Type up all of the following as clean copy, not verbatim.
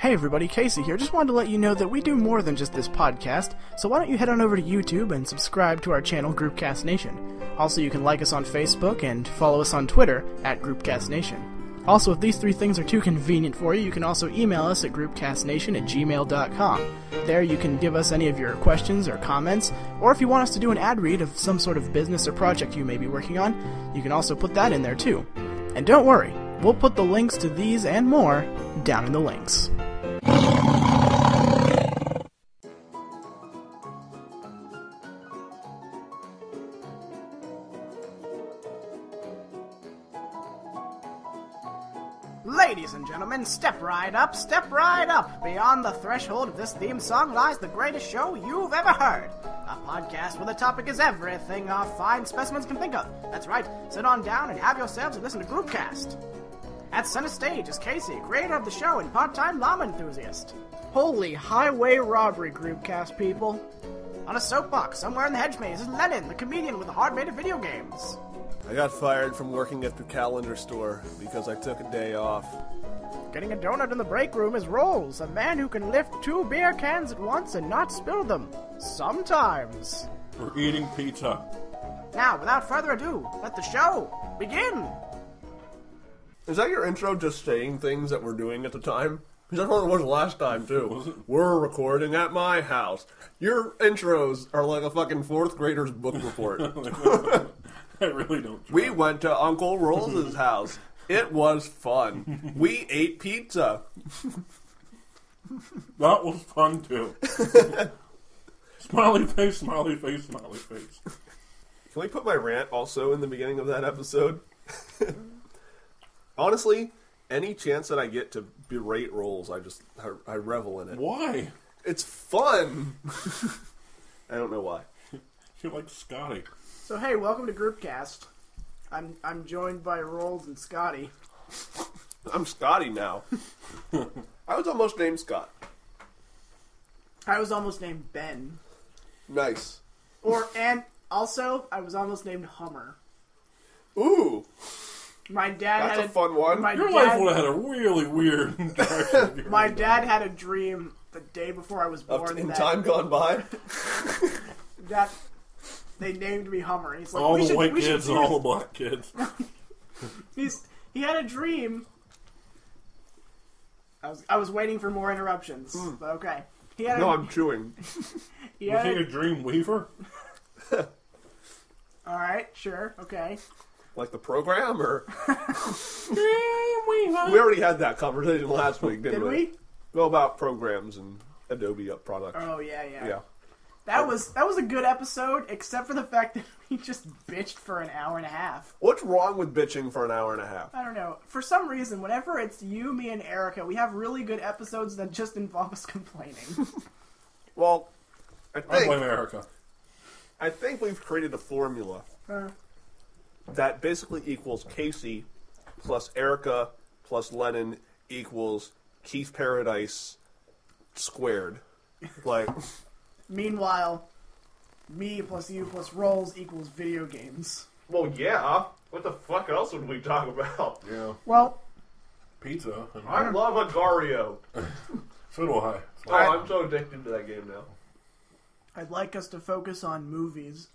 Hey everybody, Casey here. Just wanted to let you know that we do more than just this podcast, so why don't you head on over to YouTube and subscribe to our channel, Groupcast Nation. Also, you can like us on Facebook and follow us on Twitter at Groupcast Nation. Also, if these three things are too convenient for you, you can also email us at groupcastnation@gmail.com. There you can give us any of your questions or comments, or if you want us to do an ad read of some sort of business or project you may be working on, you can also put that in there too. And don't worry, we'll put the links to these and more down in the links. Ladies and gentlemen, step right up, step right up. Beyond the threshold of this theme song lies the greatest show you've ever heard. A podcast where the topic is everything our fine specimens can think of. That's right, sit on down and have yourselves a listen to Groupcast. At center stage is Casey, creator of the show and part-time llama enthusiast. Holy highway robbery, Groupcast people. On a soapbox somewhere in the hedge maze is Lennon, the comedian with the heart made of video games. I got fired from working at the calendar store because I took a day off. Getting a donut in the break room is Rowles, a man who can lift 2 beer cans at once and not spill them. Sometimes. We're eating pizza. Now, without further ado, let the show begin! Is that your intro just saying things that we're doing at the time? Because that's what it was last time, too. Was it? We're recording at my house. Your intros are like a fucking 4th grader's book report. I really don't try. We went to Uncle Rolls' house. It was fun. We ate pizza. That was fun, too. Smiley face, smiley face, smiley face. Can we put my rant also in the beginning of that episode? Honestly, any chance that I get to berate Rolls, I revel in it. Why? It's fun. I don't know why. You're like Scotty. So hey, welcome to Groupcast. I'm joined by Rowles and Scotty. I'm Scotty now. I was almost named Scott. I was almost named Ben. Nice. And also, I was almost named Hummer. Ooh. My dad That's a fun one. Your life would have had a really weird direction. My dad had a dream the day before I was born. In time gone by? That they named me Hummer. And he's like, all the white kids and all the black kids. He had a dream. I was waiting for more interruptions. But okay. I'm chewing. Was he a dream weaver? Alright, sure, okay. Like the program, or? Dream weaver. We already had that conversation last week, didn't we? Did we? Well, about programs and Adobe products. Oh, yeah. Yeah. That was a good episode, except for the fact that we just bitched for an hour and a half. What's wrong with bitching for an hour and a half? I don't know. For some reason, whenever it's you, me, and Erica, we have really good episodes that just involve us complaining. Well, I blame Erica. I think we've created a formula that basically equals Casey plus Erica plus Lennon equals Keith Paradise squared. Like... Meanwhile, me plus you plus Rowles equals video games. Well, yeah. What the fuck else would we talk about? Yeah. Well, Pizza. I love Agario. So do I. I'm so addicted to that game now. I'd like us to focus on movies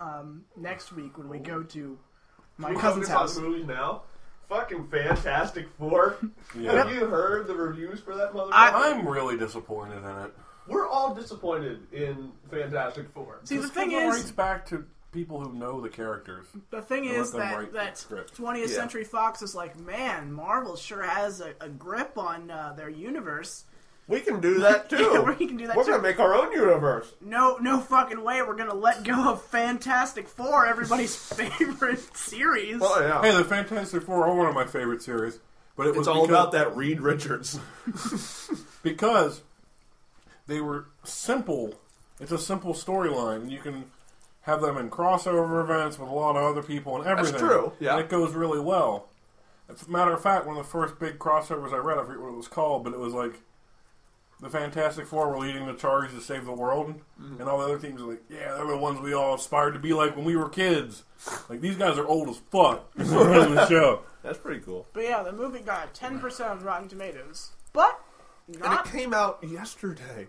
next week when we go to my Can we cousin's focus house. on movies now? Fucking Fantastic Four. Yeah. Have you heard the reviews for that motherfucker? I'm really disappointed in it. We're all disappointed in Fantastic Four. See, the Just thing 'cause it is, writes back to people who know the characters. the thing Let is them that write that the script. 20th Yeah. Century Fox is like, man, Marvel sure has a grip on their universe. We can do that too. Yeah, we can do that We're too. gonna make our own universe. No fucking way. We're gonna let go of Fantastic Four, everybody's favorite series. Oh yeah. Hey, the Fantastic Four are one of my favorite series. But it was It's all about that Reed Richards. because they were simple. It's a simple storyline. You can have them in crossover events with a lot of other people and everything. That's true, yeah. And it goes really well. As a matter of fact, one of the first big crossovers I read, I forget what it was called, but it was like the Fantastic Four were leading the charge to save the world, and all the other teams are like, yeah, they're the ones we all aspired to be like when we were kids. Like, these guys are old as fuck in the show. That's pretty cool. But yeah, the movie got 10% on Rotten Tomatoes. But And it came out yesterday.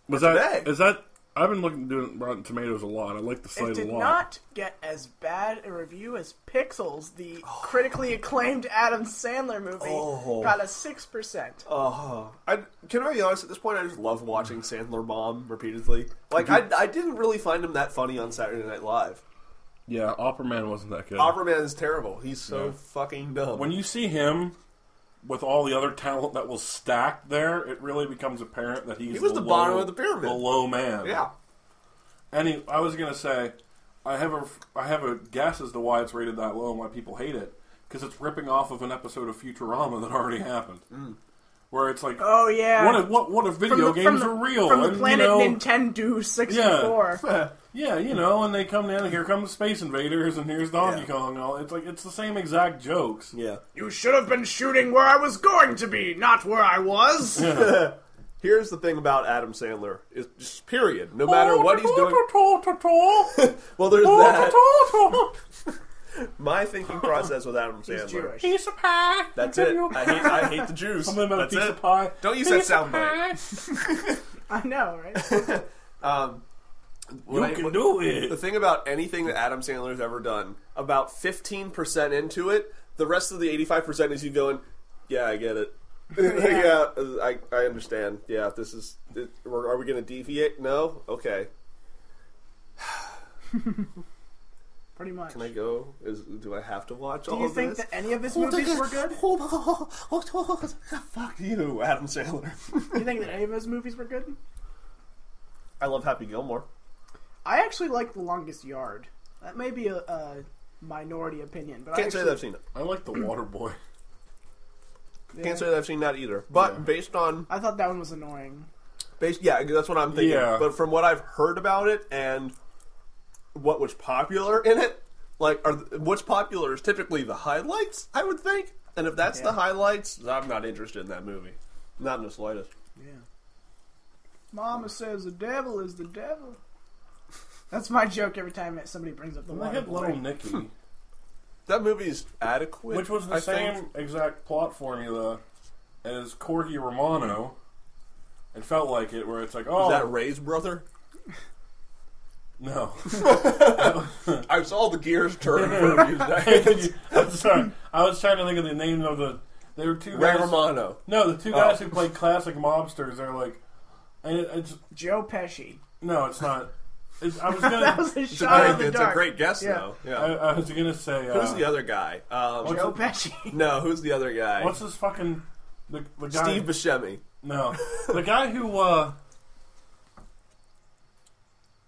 Is that? I've been doing Rotten Tomatoes a lot. I like the site a lot. It did not get as bad a review as Pixels, the critically acclaimed Adam Sandler movie. Got a 6%. Can I be honest? At this point, I just love watching Sandler bomb repeatedly. Like, I didn't really find him that funny on Saturday Night Live. Yeah, Opera Man wasn't that good. Opera Man is terrible. He's so fucking dumb. When you see him with all the other talent that was stacked there, it really becomes apparent that he was the bottom of the pyramid, the low man. Yeah. And I was gonna say, I have a guess as to why it's rated that low and why people hate it, because it's ripping off of an episode of Futurama that already happened. Where it's like, oh yeah, what if video games are real? From the planet Nintendo 64. Yeah, and they come in, and here come the Space Invaders, and here's Donkey Kong. And all it's the same exact jokes. Yeah, you should have been shooting where I was going to be, not where I was. Yeah. Here's the thing about Adam Sandler: is just period. No matter what he's doing. Well, there's that. My thinking process with Adam Sandler. Piece of pie. That's it. I hate the Jews. Something about That's a piece it. of pie. Don't use piece that soundbite. I know, right? You can do it. The thing about anything that Adam Sandler's ever done, about 15% into it, the rest of the 85% is you going, yeah, I get it. Yeah, I understand. Yeah, this is... Are we going to deviate? No? Okay. Pretty much. Can I go? Do I have to watch all of this? Do you think that any of his movies were good? Fuck you, Adam Sandler. Do you think that any of his movies were good? I love Happy Gilmore. I actually like The Longest Yard. That may be a minority opinion, but Can't say that I've seen it. I like The Waterboy. Yeah. Can't say that I've seen that either. But based on... I thought that one was annoying. Yeah, that's what I'm thinking. Yeah. But from what I've heard about it and what was popular in it, what's popular is typically the highlights, I would think. And if that's the highlights, I'm not interested in that movie. Not in the slightest. Yeah. Mama says the devil is the devil. That's my joke every time somebody brings up the I had Little Nicky. That movie's adequate. Which was the same exact plot formula as Corgi Romano. It felt like it, where it's like, oh... Is that Ray's brother? No. I saw the gears turn for a few seconds. I'm sorry. I was trying to think of the name of the... There were two Ray guys... Romano. No, the two guys who played classic mobsters. They're like... It's Joe Pesci. No, it's not. I was gonna... That was a shot in the dark. It's a great guess, though. Yeah. I was going to say... who's the other guy? Joe Pesci. No, who's the other guy? What's his fucking... The guy... Steve Buscemi. No. The guy who...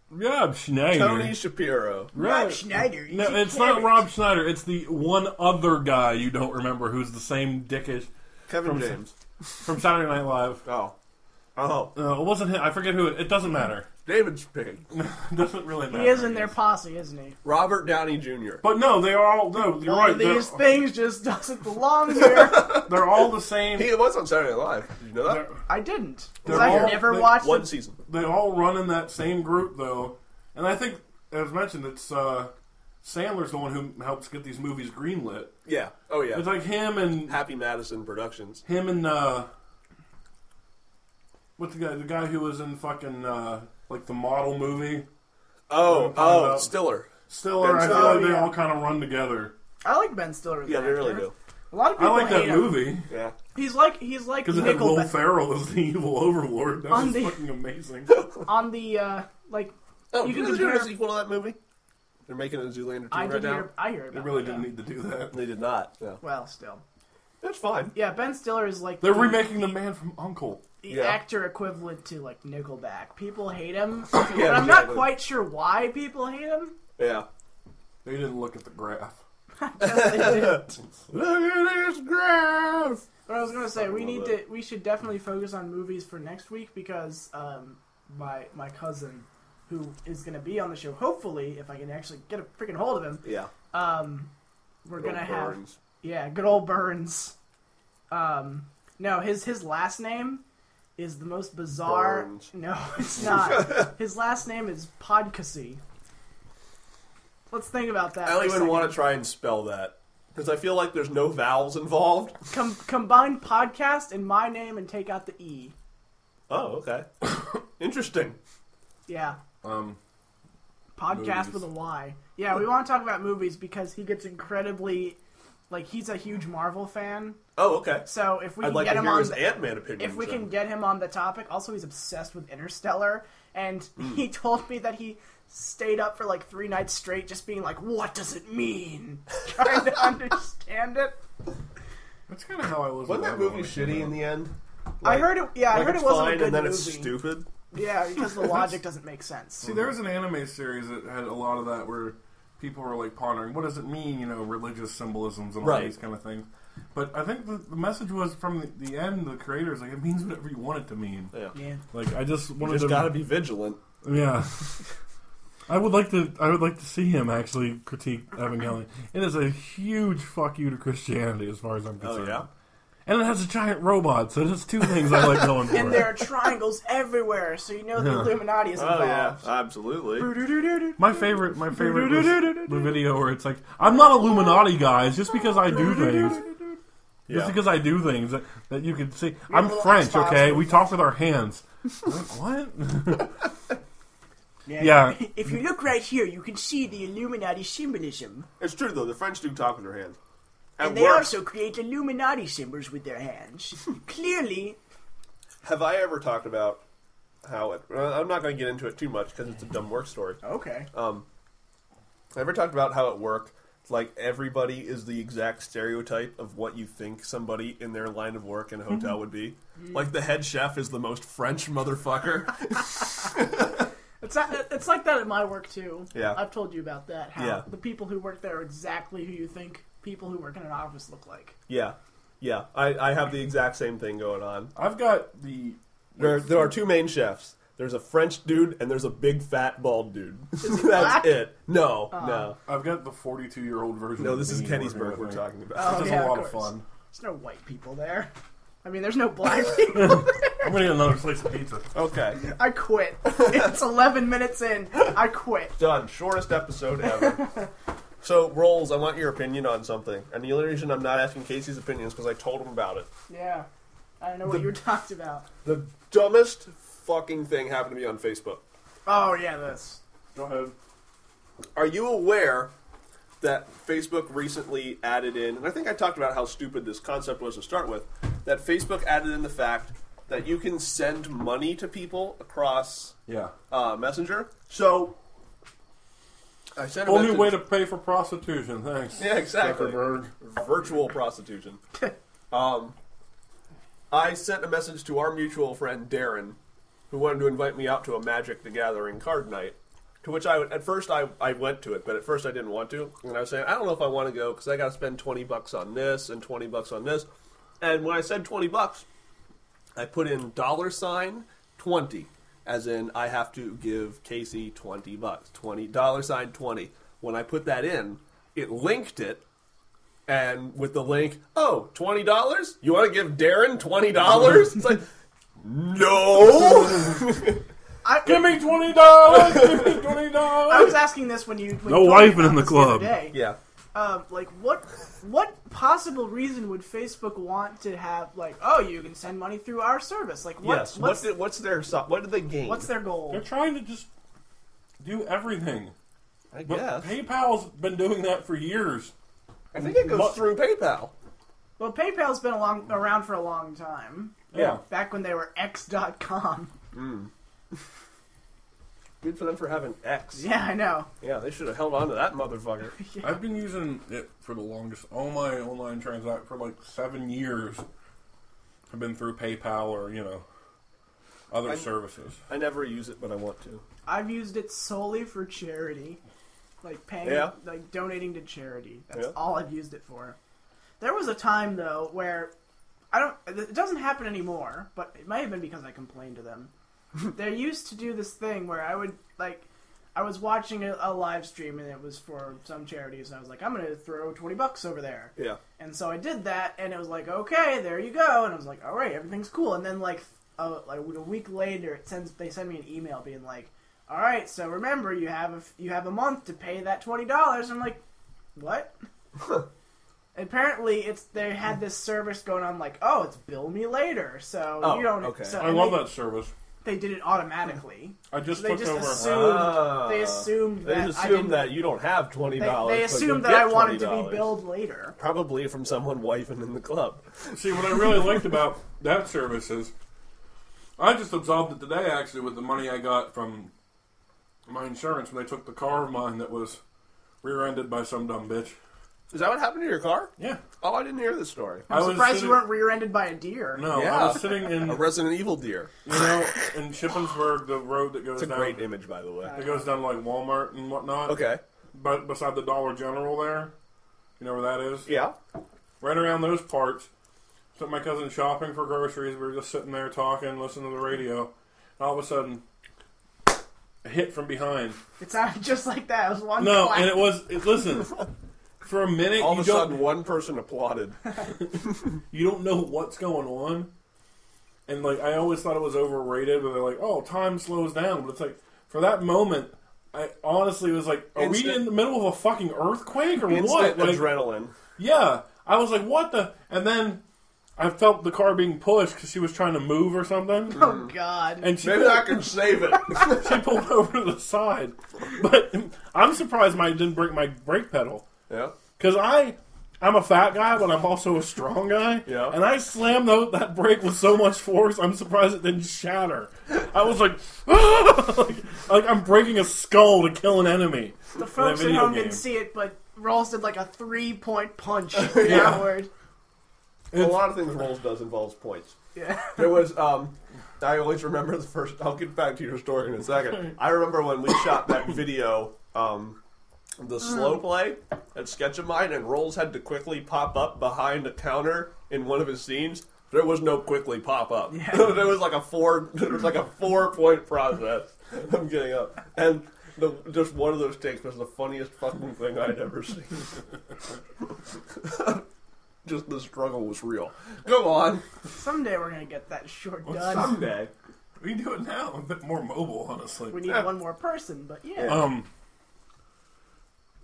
Rob Schneider. Tony Shapiro. Rob Schneider. No, it's not Rob Schneider. It's the one other guy you don't remember who's the same dickish. Kevin James. From Saturday Night Live. Oh. It wasn't him. I forget who it doesn't matter. David Spade. It doesn't really matter. He is in their posse, isn't he? Robert Downey Jr. But no, they are all... No, you're One right. of these things just doesn't belong here. They're all the same. He was on Saturday Night Live. Did you know that? I didn't. They're I've all- never they- watched One season. They all run in that same group, though. And I think, as mentioned, it's Sandler's the one who helps get these movies greenlit. Yeah. Oh, yeah. It's like him and... Happy Madison Productions. Him and... what's the guy who was in fucking, like, the model movie? Stiller. Stiller, Ben I feel Stiller, like they all kind of run together. I like Ben Stiller. Yeah, they really do. A lot of people I like that hate him. movie. Yeah. He's like Because it had Will Nickelback. Ferrell as the evil overlord. That was fucking amazing. On the, like... Oh, you you can can do a compare... sequel to that movie? They're making a Zoolander 2 right now? I hear They about really it, didn't yeah. need to do that. They did not. Yeah. Well, still. That's fine. Yeah, Ben Stiller is like... They're remaking The Man from U.N.C.L.E. the actor equivalent to, like, Nickelback. People hate him, Yeah, but I'm not exactly. quite sure why people hate him. Yeah. They didn't look at the graph. Yes, they did. Look at this graph! But I was gonna say we should definitely focus on movies for next week because my cousin, who is gonna be on the show, hopefully if I can actually get a freaking hold of him. Yeah. We're Good gonna old have Burns. good old Burns. No, his last name is the most bizarre. Burns. No, it's not. His last name is Podcassy. Let's think about that. I don't even want to try and spell that. Because I feel like there's no vowels involved. Combine podcast and my name and take out the E. Oh, okay. Interesting. Yeah. Podcast Movies. with a Y. Yeah, we want to talk about movies because he gets incredibly... Like, he's a huge Marvel fan. Oh, okay. So if we I'd can like get to him hear on... his Ant-Man opinion. If we can get him on the topic... Also, he's obsessed with Interstellar. And he told me that he stayed up for like 3 nights straight just being like, what does it mean? Trying to understand it. That's kind of how I was. Wasn't that movie shitty in the end? I heard it... Yeah, I heard it wasn't a good and then movie. it's stupid. Yeah, because the logic doesn't make sense. See, there was an anime series that had a lot of that where people were like pondering, what does it mean, religious symbolisms and all these kind of things. But I think the message was from the end, the creators, like, it means whatever you want it to mean. Yeah. Like, I just wanted You just gotta be vigilant. Yeah. I would like to see him actually critique Evangelion. It is a huge fuck you to Christianity as far as I'm concerned. Oh, yeah? And it has a giant robot, so there's 2 things I like going for. And there are triangles everywhere, so you know the Illuminati is involved. Oh, yeah. Absolutely. My favorite was the video where it's like, I'm not Illuminati, guys, just because I do things. Just because I do things that you can see. I'm French, okay? We talk with our hands. Like, what? Yeah. If you look right here, you can see the Illuminati symbolism. It's true, though. The French do talk with their hands. And they also create Illuminati symbols with their hands. Clearly. Have I ever talked about how it... I'm not going to get into it too much because it's a dumb work story. Okay. I ever talked about how at work, like, everybody is the exact stereotype of what you think somebody in their line of work in a hotel would be? Like, the head chef is the most French motherfucker. It's like that at my work, too. Yeah. I've told you about that. How the people who work there are exactly who you think people who work in an office look like. Yeah. I have the exact same thing going on. I've got the... There are 2 main chefs. There's a French dude and there's a big fat bald dude. That's black? it. No. I've got the 42-year-old version. No, of this is me Gettysburg working we're with me. talking about. It's just a lot of fun. There's no white people there. I mean, there's no black people there. I'm going to get another slice of pizza. Okay. I quit. It's 11 minutes in. I quit. Done. Shortest episode ever. So, Rowles, I want your opinion on something. And the only reason I'm not asking Casey's opinion is because I told him about it. Yeah. I don't know what you were talking about. The dumbest fucking thing happened to me on Facebook. Oh, yeah, this. Go ahead. Are you aware that Facebook recently added in, and I think I talked about how stupid this concept was to start with, that Facebook added in the fact that you can send money to people across Messenger. So, I sent a Whole message. new way to pay for prostitution. Thanks. Yeah, exactly. Zuckerberg. Virtual prostitution. I sent a message to our mutual friend Darren, who wanted to invite me out to a Magic the Gathering card night. To which at first I went to it, but at first I didn't want to. And I was saying, I don't know if I want to go because I got to spend $20 on this and $20 on this. And when I said $20, I put in $20, as in I have to give Casey $20, $20. When I put that in, it linked it. And with the link, oh, $20? You want to give Darren $20? It's like, no! Give me $20! Give me $20! I was asking this when you... No wiping in the club. Day. Yeah. Like, what possible reason would Facebook want to have, like, oh, you can send money through our service? Like, what do they gain? What's their goal? They're trying to just do everything. I But guess. PayPal's been doing that for years. I think it goes through PayPal. Well, PayPal's been around for a long time. Yeah. Back when they were X.com. Good for them for having X. Yeah, I know. Yeah, they should have held on to that motherfucker. I've been using it for the longest. All my online transactions for like 7 years have been through PayPal or, other services. I never use it, but I want to. I've used it solely for charity. Like paying, like donating to charity. That's all I've used it for. There was a time, though, where it doesn't happen anymore, but it might have been because I complained to them. They used to do this thing where I was watching a live stream and it was for some charities, and I was like, I'm going to throw $20 over there. Yeah. And so I did that, and it was like, okay, there you go. And I was like, all right, everything's cool. And then like a week later, they send me an email being like, all right, so remember, you have a month to pay that $20. I'm like, what? Apparently, they had this service going on like, oh, it's bill me later, so you don't. Okay. So, I love that service. They did it automatically. I just They looked just over. assumed They that assumed that you don't have $20. They assumed that I wanted to be billed later. Probably from someone wifing in the club. See, what I really liked about that service is, I just absolved it today, actually, with the money I got from my insurance when they took the car of mine that was rear-ended by some dumb bitch. Is that what happened to your car? Yeah. Oh, I didn't hear this story. I'm surprised you weren't rear-ended by a deer. No, Yeah. I was sitting in... A Resident Evil deer. You know, in Shippensburg, the road that goes It's a down... great image, by the way. It goes down to, like, Walmart and whatnot. Okay. But beside the Dollar General there. You know where that is? Yeah. Right around those parts. Took my cousin shopping for groceries. We were just sitting there talking, listening to the radio. And all of a sudden, a hit from behind. It sounded just like that. It was one No, clap. and it was... Listen... For a minute, all of a sudden, one person applauded. You don't know what's going on. And, like, I always thought it was overrated. But they're like, oh, time slows down. But it's like, for that moment, I honestly was like, are we in the middle of a fucking earthquake or what? Like, adrenaline. Yeah. I was like, what the... And then I felt the car being pushed because she was trying to move or something. Oh, God. And she Maybe I can save it. She pulled over to the side. But I'm surprised I didn't break my brake pedal. Yeah. Because I'm a fat guy, but I'm also a strong guy. Yeah. And I slammed that brake with so much force, I'm surprised it didn't shatter. I was like, like I'm breaking a skull to kill an enemy. The folks at home didn't see it, but Rowles did like a 3-point punch downward. A lot of things Rowles does involves points. Yeah. There was, I always remember the first, I'll get back to your story in a second. I remember when we shot that video, the slow play at Sketch of Mine, and Rowles had to quickly pop up behind a counter in one of his scenes. There was no quickly pop up. Yeah. There was like a 4-point process of getting up, and just one of those takes was the funniest fucking thing I'd ever seen. Just the struggle was real. Go on. Someday we're gonna get that short done. Someday. We can do it now. I'm a bit more mobile, honestly. We need one more person, but yeah.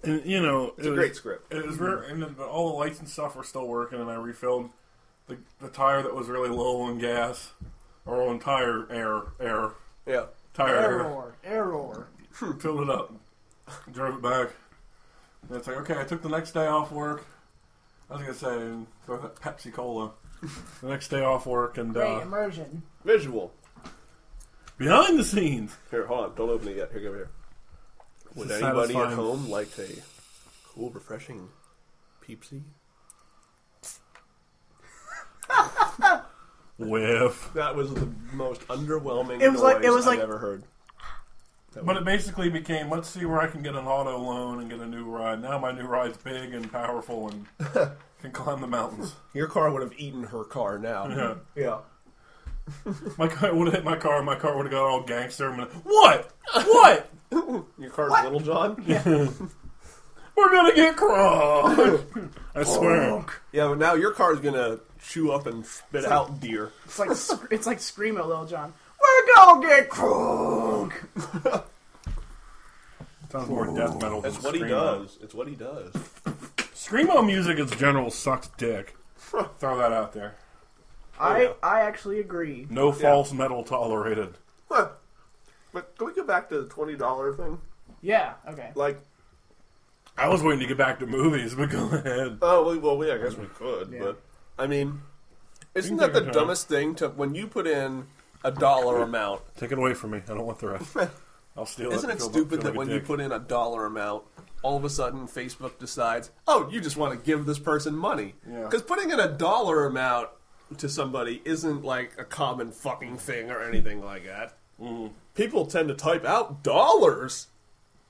And, you know, It's a great script. It was rare, and then all the lights and stuff were still working, and I refilled the tire that was really low on gas, or on tire air. Yeah. Tire Error. Filled it up, drove it back. And it's like, okay, I took the next day off work. I was gonna say, throw that Pepsi Cola. The next day off work, and Great immersion. Visual. behind the scenes. Here, hold on. Don't open it yet. Here, go here. Would It's anybody at satisfying. home like a cool, refreshing Pepsi? Whiff. That was the most underwhelming It was noise like I've ever heard. But it basically became, let's see where I can get an auto loan and get a new ride. Now my new ride's big and powerful and can climb the mountains. Your car would have eaten her car now. Yeah. Yeah. My car would have hit my car and my car would have got all gangster and been like, what? What? Your car's Little John? We're gonna get crushed. I swear. Yeah, but now your car's gonna chew up and spit out deer. It's like Screamo, Lil Jon. We're gonna get crunk. Sounds more death metal than That's what he Screamo. does. It's what he does. Screamo music in general sucks dick. Throw that out there. I actually agree. No false metal tolerated. Huh. But can we go back to the $20 thing? Yeah. Okay. Like, I was waiting to get back to movies, but go ahead. oh, well, I guess we could, Yeah. but, I mean, isn't can that take the your time. dumbest thing to, when you put in a dollar amount, Take it away from me. I don't want the rest. I'll steal it. isn't it Feel stupid like that a when you dick. put in a dollar amount, all of a sudden Facebook decides, oh, you just want to give this person money? Yeah. Because putting in a dollar amount to somebody isn't like a common fucking thing or anything like that. People tend to type out dollars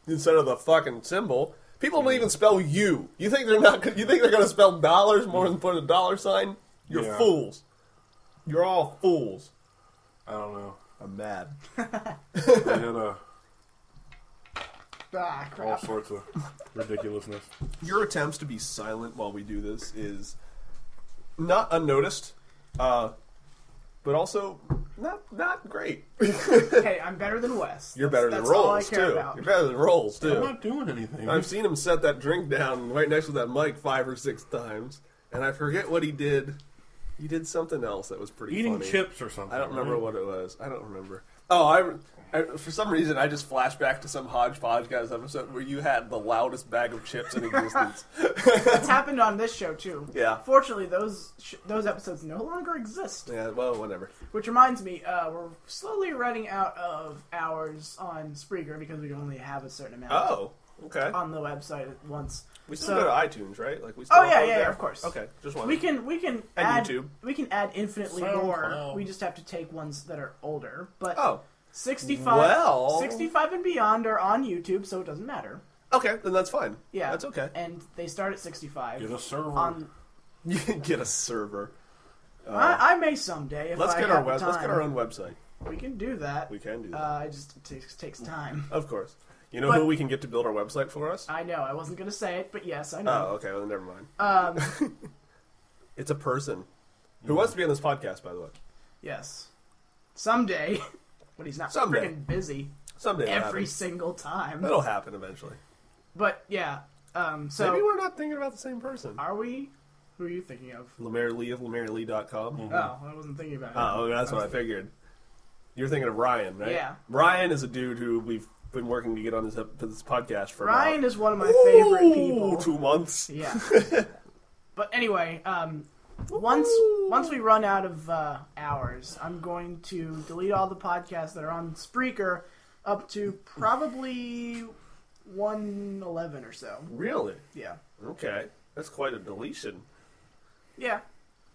instead of the fucking symbol. People don't even spell you. You think they're not? You think they're going to spell dollars more than put a dollar sign? You're Yeah. fools. You're all fools. I don't know. I'm mad. They had all Crap. sorts of ridiculousness. Your attempts to be silent while we do this is not unnoticed. but also not great. Hey, I'm better than Wes. You're better than That's all I Rowles, care too. about. You're better than Rowles, too. I'm not doing anything. I've seen him set that drink down right next to that mic 5 or 6 times, and I forget what he did. He did something else that was pretty Eating funny. chips or something. I don't remember what it was. I don't remember. Oh, I for some reason, I just flashed back to some Hodgepodge guys episode where you had the loudest bag of chips in existence. That's happened on this show, too. Yeah. Fortunately, those episodes no longer exist. Yeah, well, whatever. Which reminds me, we're slowly running out of hours on Spreaker because we can only have a certain amount Okay. on the website at once. We still go to iTunes, right? Like we. Oh, Still yeah, upload there? of course. Okay, just one. We can And add YouTube. We can add infinitely SoundCloud. more. We just have to take ones that are older. But Oh, 65 and beyond are on YouTube, so it doesn't matter. okay, then that's fine. Yeah, That's okay. And they start at 65. Get a server. On You can get a server. I may someday if Let's I get have our the time. let's get our own website. We can do that. We can do that. It just takes time. Of course. You know But- who we can get to build our website for us? I know. I wasn't going to say it, but yes, I Oh, know. okay. Well, never mind. Um, It's a person who wants to be on this podcast, by the way. yes. Someday, when he's not Someday. freaking busy Someday it'll every happen. single time. That'll happen eventually. But yeah. So Maybe we're not thinking about the same person. are we? Who are you thinking of? Lemaire Lee of LemaireLee.com. Oh, I wasn't thinking about it. Oh, that's what I figured. You're thinking of Ryan, right? Yeah. Ryan is a dude who we've been working to get on this podcast for Ryan about, is one of my favorite people. 2 months. Yeah. But anyway, once we run out of hours, I'm going to delete all the podcasts that are on Spreaker up to probably 111 or so. Really? Yeah. Okay. That's quite a deletion. Yeah.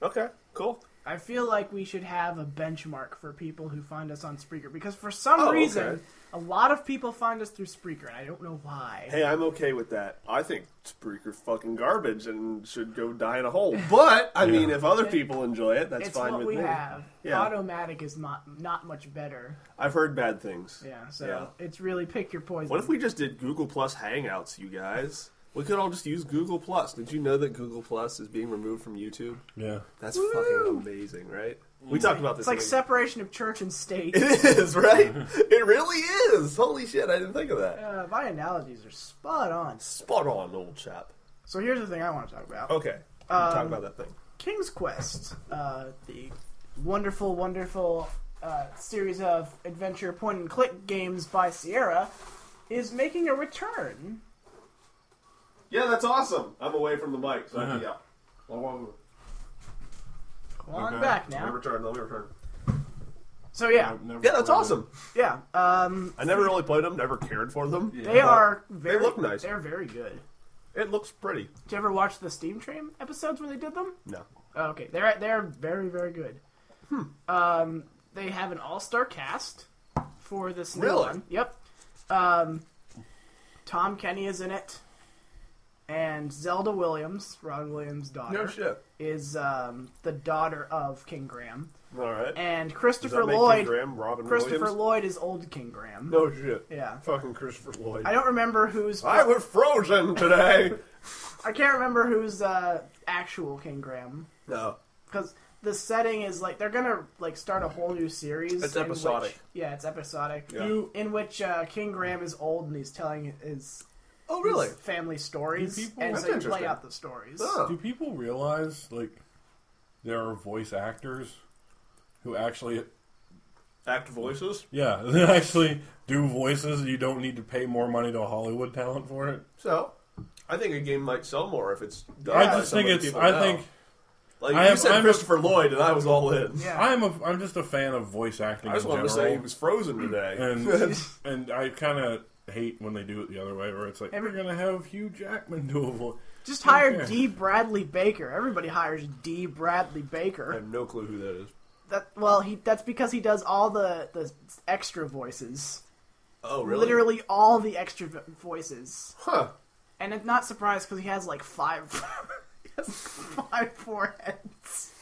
Okay, cool. I feel like we should have a benchmark for people who find us on Spreaker because for some Oh, reason, okay. a lot of people find us through Spreaker, and I don't know why. Hey, I'm okay with that. I think Spreaker's fucking garbage and should go die in a hole. But, I mean, if other people enjoy it, that's it's fine what with we me. have. Yeah. Automatic is not much better. I've heard bad things. Yeah, so Yeah. it's really pick your poison. What if we just did Google Plus Hangouts, you guys? We could all just use Google Plus. Did you know that Google Plus is being removed from YouTube? Yeah. That's fucking amazing, right? We talked about this. It's like in- separation of church and state. It is, right? It really is. Holy shit, I didn't think of that. My analogies are spot on. Spot on, old chap. So here's the thing I want to talk about. Okay, talk about that thing. King's Quest, the wonderful, wonderful series of adventure point-and-click games by Sierra, is making a return. Yeah, that's awesome. I'm away from the mic, so I can yell. Come on Okay. back Let me now. return. So yeah, Yeah, that's awesome. yeah. I never really played them, never cared for them. They are very. look nice. They're very good. It looks pretty. Did you ever watch the Steam Train episodes where they did them? No. Oh, okay, they're very, very good. They have an all-star cast for this new Really? one. Yep. Tom Kenny is in it, and Zelda Williams, Ron Williams' daughter, No shit. is the daughter of King Graham, All right. and Does Christopher that make Lloyd. King Graham, Robin Christopher Williams? Lloyd is old King Graham. No shit. Yeah. Fucking Christopher Lloyd. I don't remember who's. I was frozen today. I can't remember who's actual King Graham. No. Because the setting is like they're gonna like start a whole new series. It's in episodic. Which, yeah, it's episodic. Yeah. In which King Graham is old and he's telling his Oh, really? family stories, Do people- and That's so you play interesting. out the stories. Oh. Do people realize, like, there are voice actors who actually, Act voices? yeah, they actually do voices. You don't need to pay more money to a Hollywood talent for it. So, I think a game might sell more if it's done I by just think somebody it's. people I know. think Like, I you said I'm a- Christopher Lloyd, and I was all in. Yeah. I'm just a fan of voice acting. I just in wanted to general. say he was frozen today. and I kind of hate when they do it the other way, where it's like we're gonna have Hugh Jackman do a voice. Just hire Okay. D. Bradley Baker. Everybody hires D. Bradley I Baker. have no clue who that is. That's because he does all the extra voices. Oh, really? Literally all the extra voices. Huh. And it's not surprised because he has like 5 he has 5 foreheads.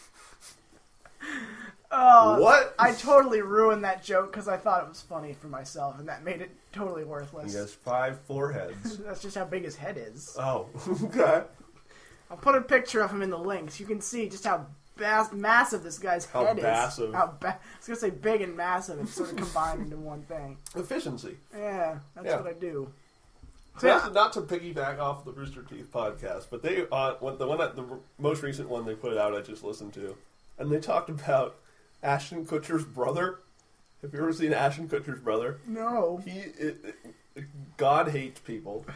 Oh, What? I totally ruined that joke because I thought it was funny for myself, and that made it totally worthless. He has 5 foreheads. That's just how big his head is. Oh, okay. I'll put a picture of him in the links. You can see just how massive this guy's head massive. is. I was gonna say big and massive. It's sort of combined into one thing. Efficiency. Yeah, that's what I do. So not to piggyback off the Rooster Teeth podcast, but they the most recent one they put out, I just listened to, and they talked about Ashton Kutcher's brother. Have you ever seen Ashton Kutcher's brother? No. God hates people,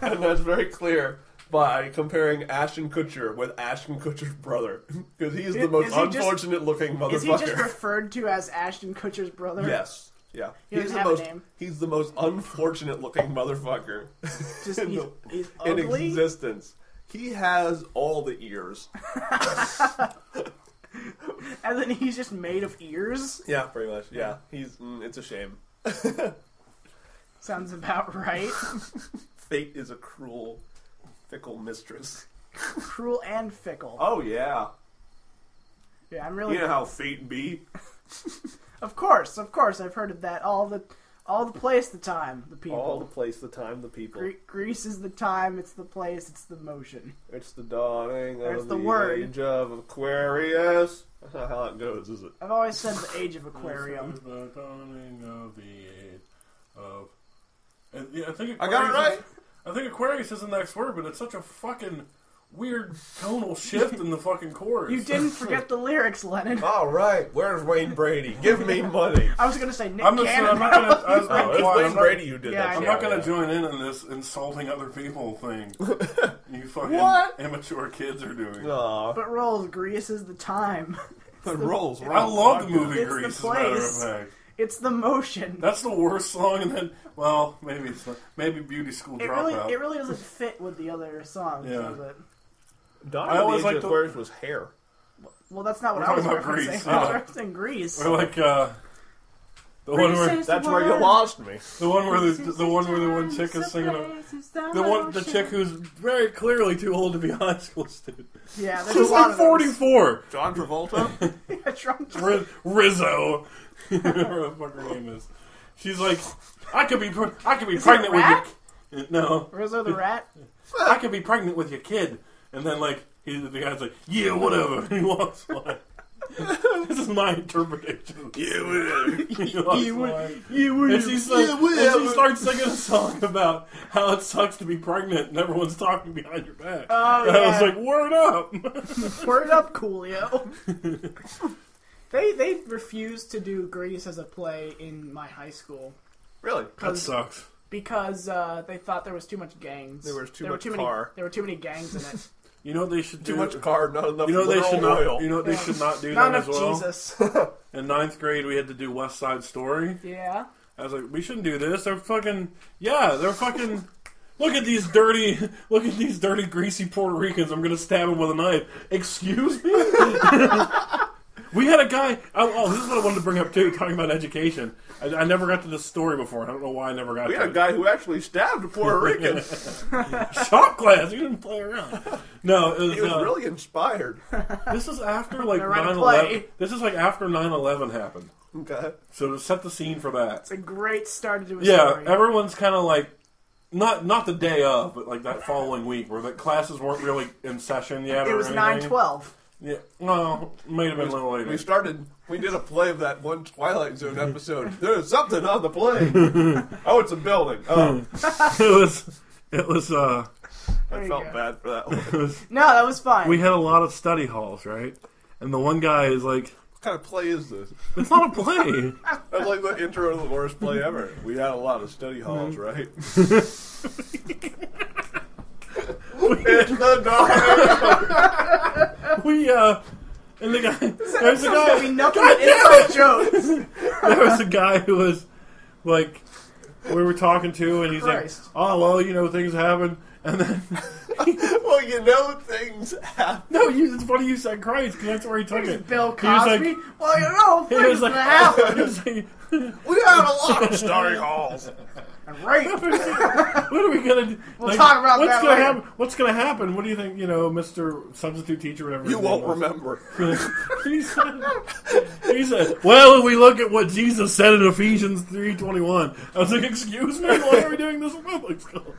and that's very clear by comparing Ashton Kutcher with Ashton Kutcher's brother, because he's the most unfortunate-looking motherfucker. Is he just referred to as Ashton Kutcher's brother? Yes. Yeah. He's a name. He's the most unfortunate-looking motherfucker he's in ugly? existence. He has all the ears. And then he's just made of ears? Yeah, pretty much. Yeah. It's a shame. Sounds about right. Fate is a cruel, fickle mistress. Cruel and fickle. Oh, yeah. Yeah, I'm really... You know how fate be? Of course, I've heard of that. All the place, the time, the people. All the place, the time, the people. Greece is the time, it's the place, it's the motion. It's the dawning of the word. age of Aquarius. That's not how it goes, is it? I've always said the age of Aquarium. The dawning of the age of... And, yeah, I got it right? I think Aquarius is the next word, but it's such a fucking weird tonal shift in the fucking chorus. You didn't forget the lyrics, Lennon. All right, where's Wayne Brady? Give me money. I was going to say Nick I'm Cannon. It's Wayne Brady who did that. I'm not going to join in on this insulting other people thing. You fucking immature kids are doing. Aww. But Rowles, Greece is the time. But Rowles, I love the movie it's Grease, the as a matter of place. fact. It's the motion. That's the worst song, and then, well, maybe it's not. Maybe Beauty School Dropout. It really doesn't fit with the other songs, does it? I always liked Aquarius was hair. Well, that's not what We're I was talking about referencing. Grease. I was referencing Grease. Or like the one where that's where you lost me. The one where the one chick is singing the chick who's very clearly too old to be a high school student. Yeah, there's she's a lot like 44. John Travolta. Rizzo. Whatever the fuck her name is. She's like, I could be pregnant with you. No, Rizzo the rat. I could be pregnant with your kid, and then like the guy's like, yeah, whatever. And he walks by. This is my interpretation. Yeah, whatever. And she starts singing a song about how it sucks to be pregnant and everyone's talking behind your back. Oh, and I was like, word up. Word up, Coolio. They refused to do Grease as a play in my high school. Really? That sucks. Because they thought there was too much gangs. There was too much car. There were too many gangs in it. You know what they should do? Too much car, not enough oil. You know what they should not do that as well? Jesus. In 9th grade, we had to do West Side Story. Yeah. I was like, we shouldn't do this. They're fucking... Look at these dirty, greasy Puerto Ricans. I'm going to stab them with a knife. Excuse me? We had a guy... this is what I wanted to bring up, too, talking about education. I never got to this story before. I don't know why I never got to it. We had a guy who actually stabbed a Puerto Rican. Shot class. He didn't play around. No, he was really inspired. This is after, like, 9/11. This is, like, after 9/11 happened. Okay. So to set the scene for that. It's a great start to a story. Yeah, everyone's kind of like... Not the day of, but, like, that following week, where the classes weren't really in session yet. It was 9/12. Yeah, no, might have been a little later. We did a play of that one Twilight Zone episode. There's something on the play. Oh, it's a building. Oh. It was, I felt bad for that one. No, that was fine. We had a lot of study halls, right? And the one guy is like... What kind of play is this? It's not a play. That's like the intro to the worst play ever. We had a lot of study halls, right? It's the dog. And the guy... There's a guy... Be nothing but inside jokes. There was a guy who was, like... We were talking to, and he's Christ. like, oh, well, things happen. And then... well, things happen. No, it's funny you said Christ, because that's where he took it. Bill Cosby? Things happen. We had a lot of study halls. And rape. What are we going to do? We'll talk about that later. What's going to happen? What do you think, Mr. Substitute Teacher, whatever you won't remember. He said, well, if we look at what Jesus said in Ephesians 3:21. I was like, excuse me? Why are we doing this in public school?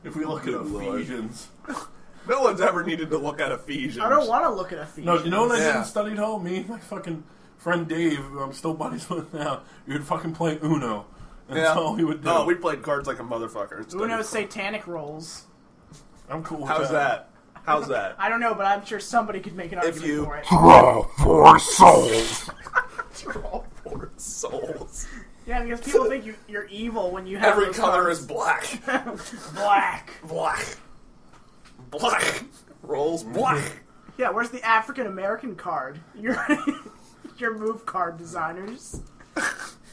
If we look at Ephesians. No one's ever needed to look at Ephesians. I don't want to look at Ephesians. No, you know what I did Yeah. in study hall? Me and my fucking friend Dave, who I'm still buddies with now, we would fucking play Uno. And that's all we would do. Oh, we played cards like a motherfucker. Uno's satanic rolls. I'm cool with How's that? How's that? I don't know, but I'm sure somebody could make an If argument you- for it. Draw 4 souls. Draw 4 souls. Yeah, because people think you're evil when you have Every those color cards. is black. Black. Black. Black. Rolls black. Yeah, where's the African American card? Your move card designers.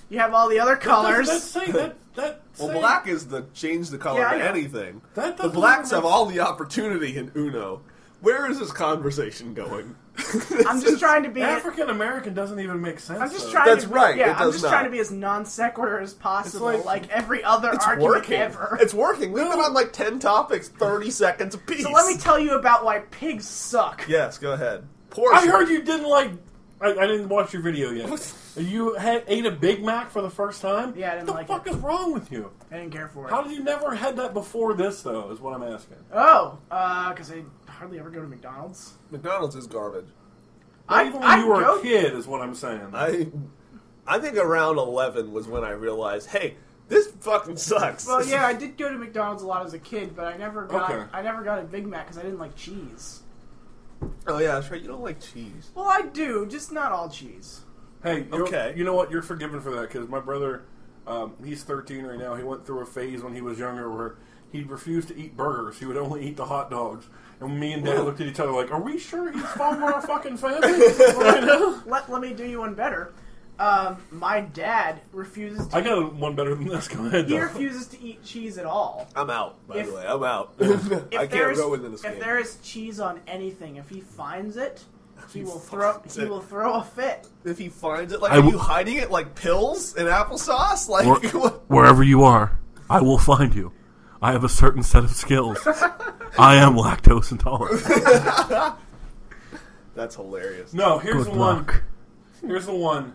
You have all the other colors. Well, black is the change the color Yeah, I of know. anything. That The doesn't blacks even have make- all the opportunity in Uno. Where is this conversation going? I'm just trying to be. African American doesn't even make sense. I'm just though. trying. That's to, right, Yeah, it I'm does just not. trying to be as non sequitur as possible, It's like every other It's argument working. ever. It's working. We've been on like 10 topics, 30 seconds apiece. So let me tell you about why pigs suck. Yes, go ahead. I heard you didn't like. I didn't watch your video yet. You ate a Big Mac for the first time? Yeah, I didn't what like the fuck it. is wrong with you? I didn't care for it. How did you never had that before this, though, is what I'm asking. Oh, because I hardly ever go to McDonald's. McDonald's is garbage. Not even when you were go- a kid, is what I'm saying. I think around 11 was when I realized, hey, this fucking sucks. Well, yeah, I did go to McDonald's a lot as a kid, but I never got Okay. a Big Mac because I didn't like cheese. Oh, yeah, that's right. You don't like cheese. Well, I do, just not all cheese. Hey, Okay. you know what? You're forgiven for that, because my brother, he's 13 right now. He went through a phase when he was younger where he refused to eat burgers. He would only eat the hot dogs. And me and Dad looked at each other like, are we sure he's following our fucking family? Right now? Let me do you one better. My dad refuses to I got one better than this. Go ahead, He though. refuses to eat cheese at all. I'm out, by If- the way. I'm out. If I can't there's- go into this game. If there is cheese on anything, if he finds it, he will finds it. throw a fit. If he finds it, like, I are w- you hiding it like pills in applesauce? Like, what? Wherever you are, I will find you. I have a certain set of skills. I am lactose intolerant. That's hilarious. No, here's Good the one. luck. Here's the one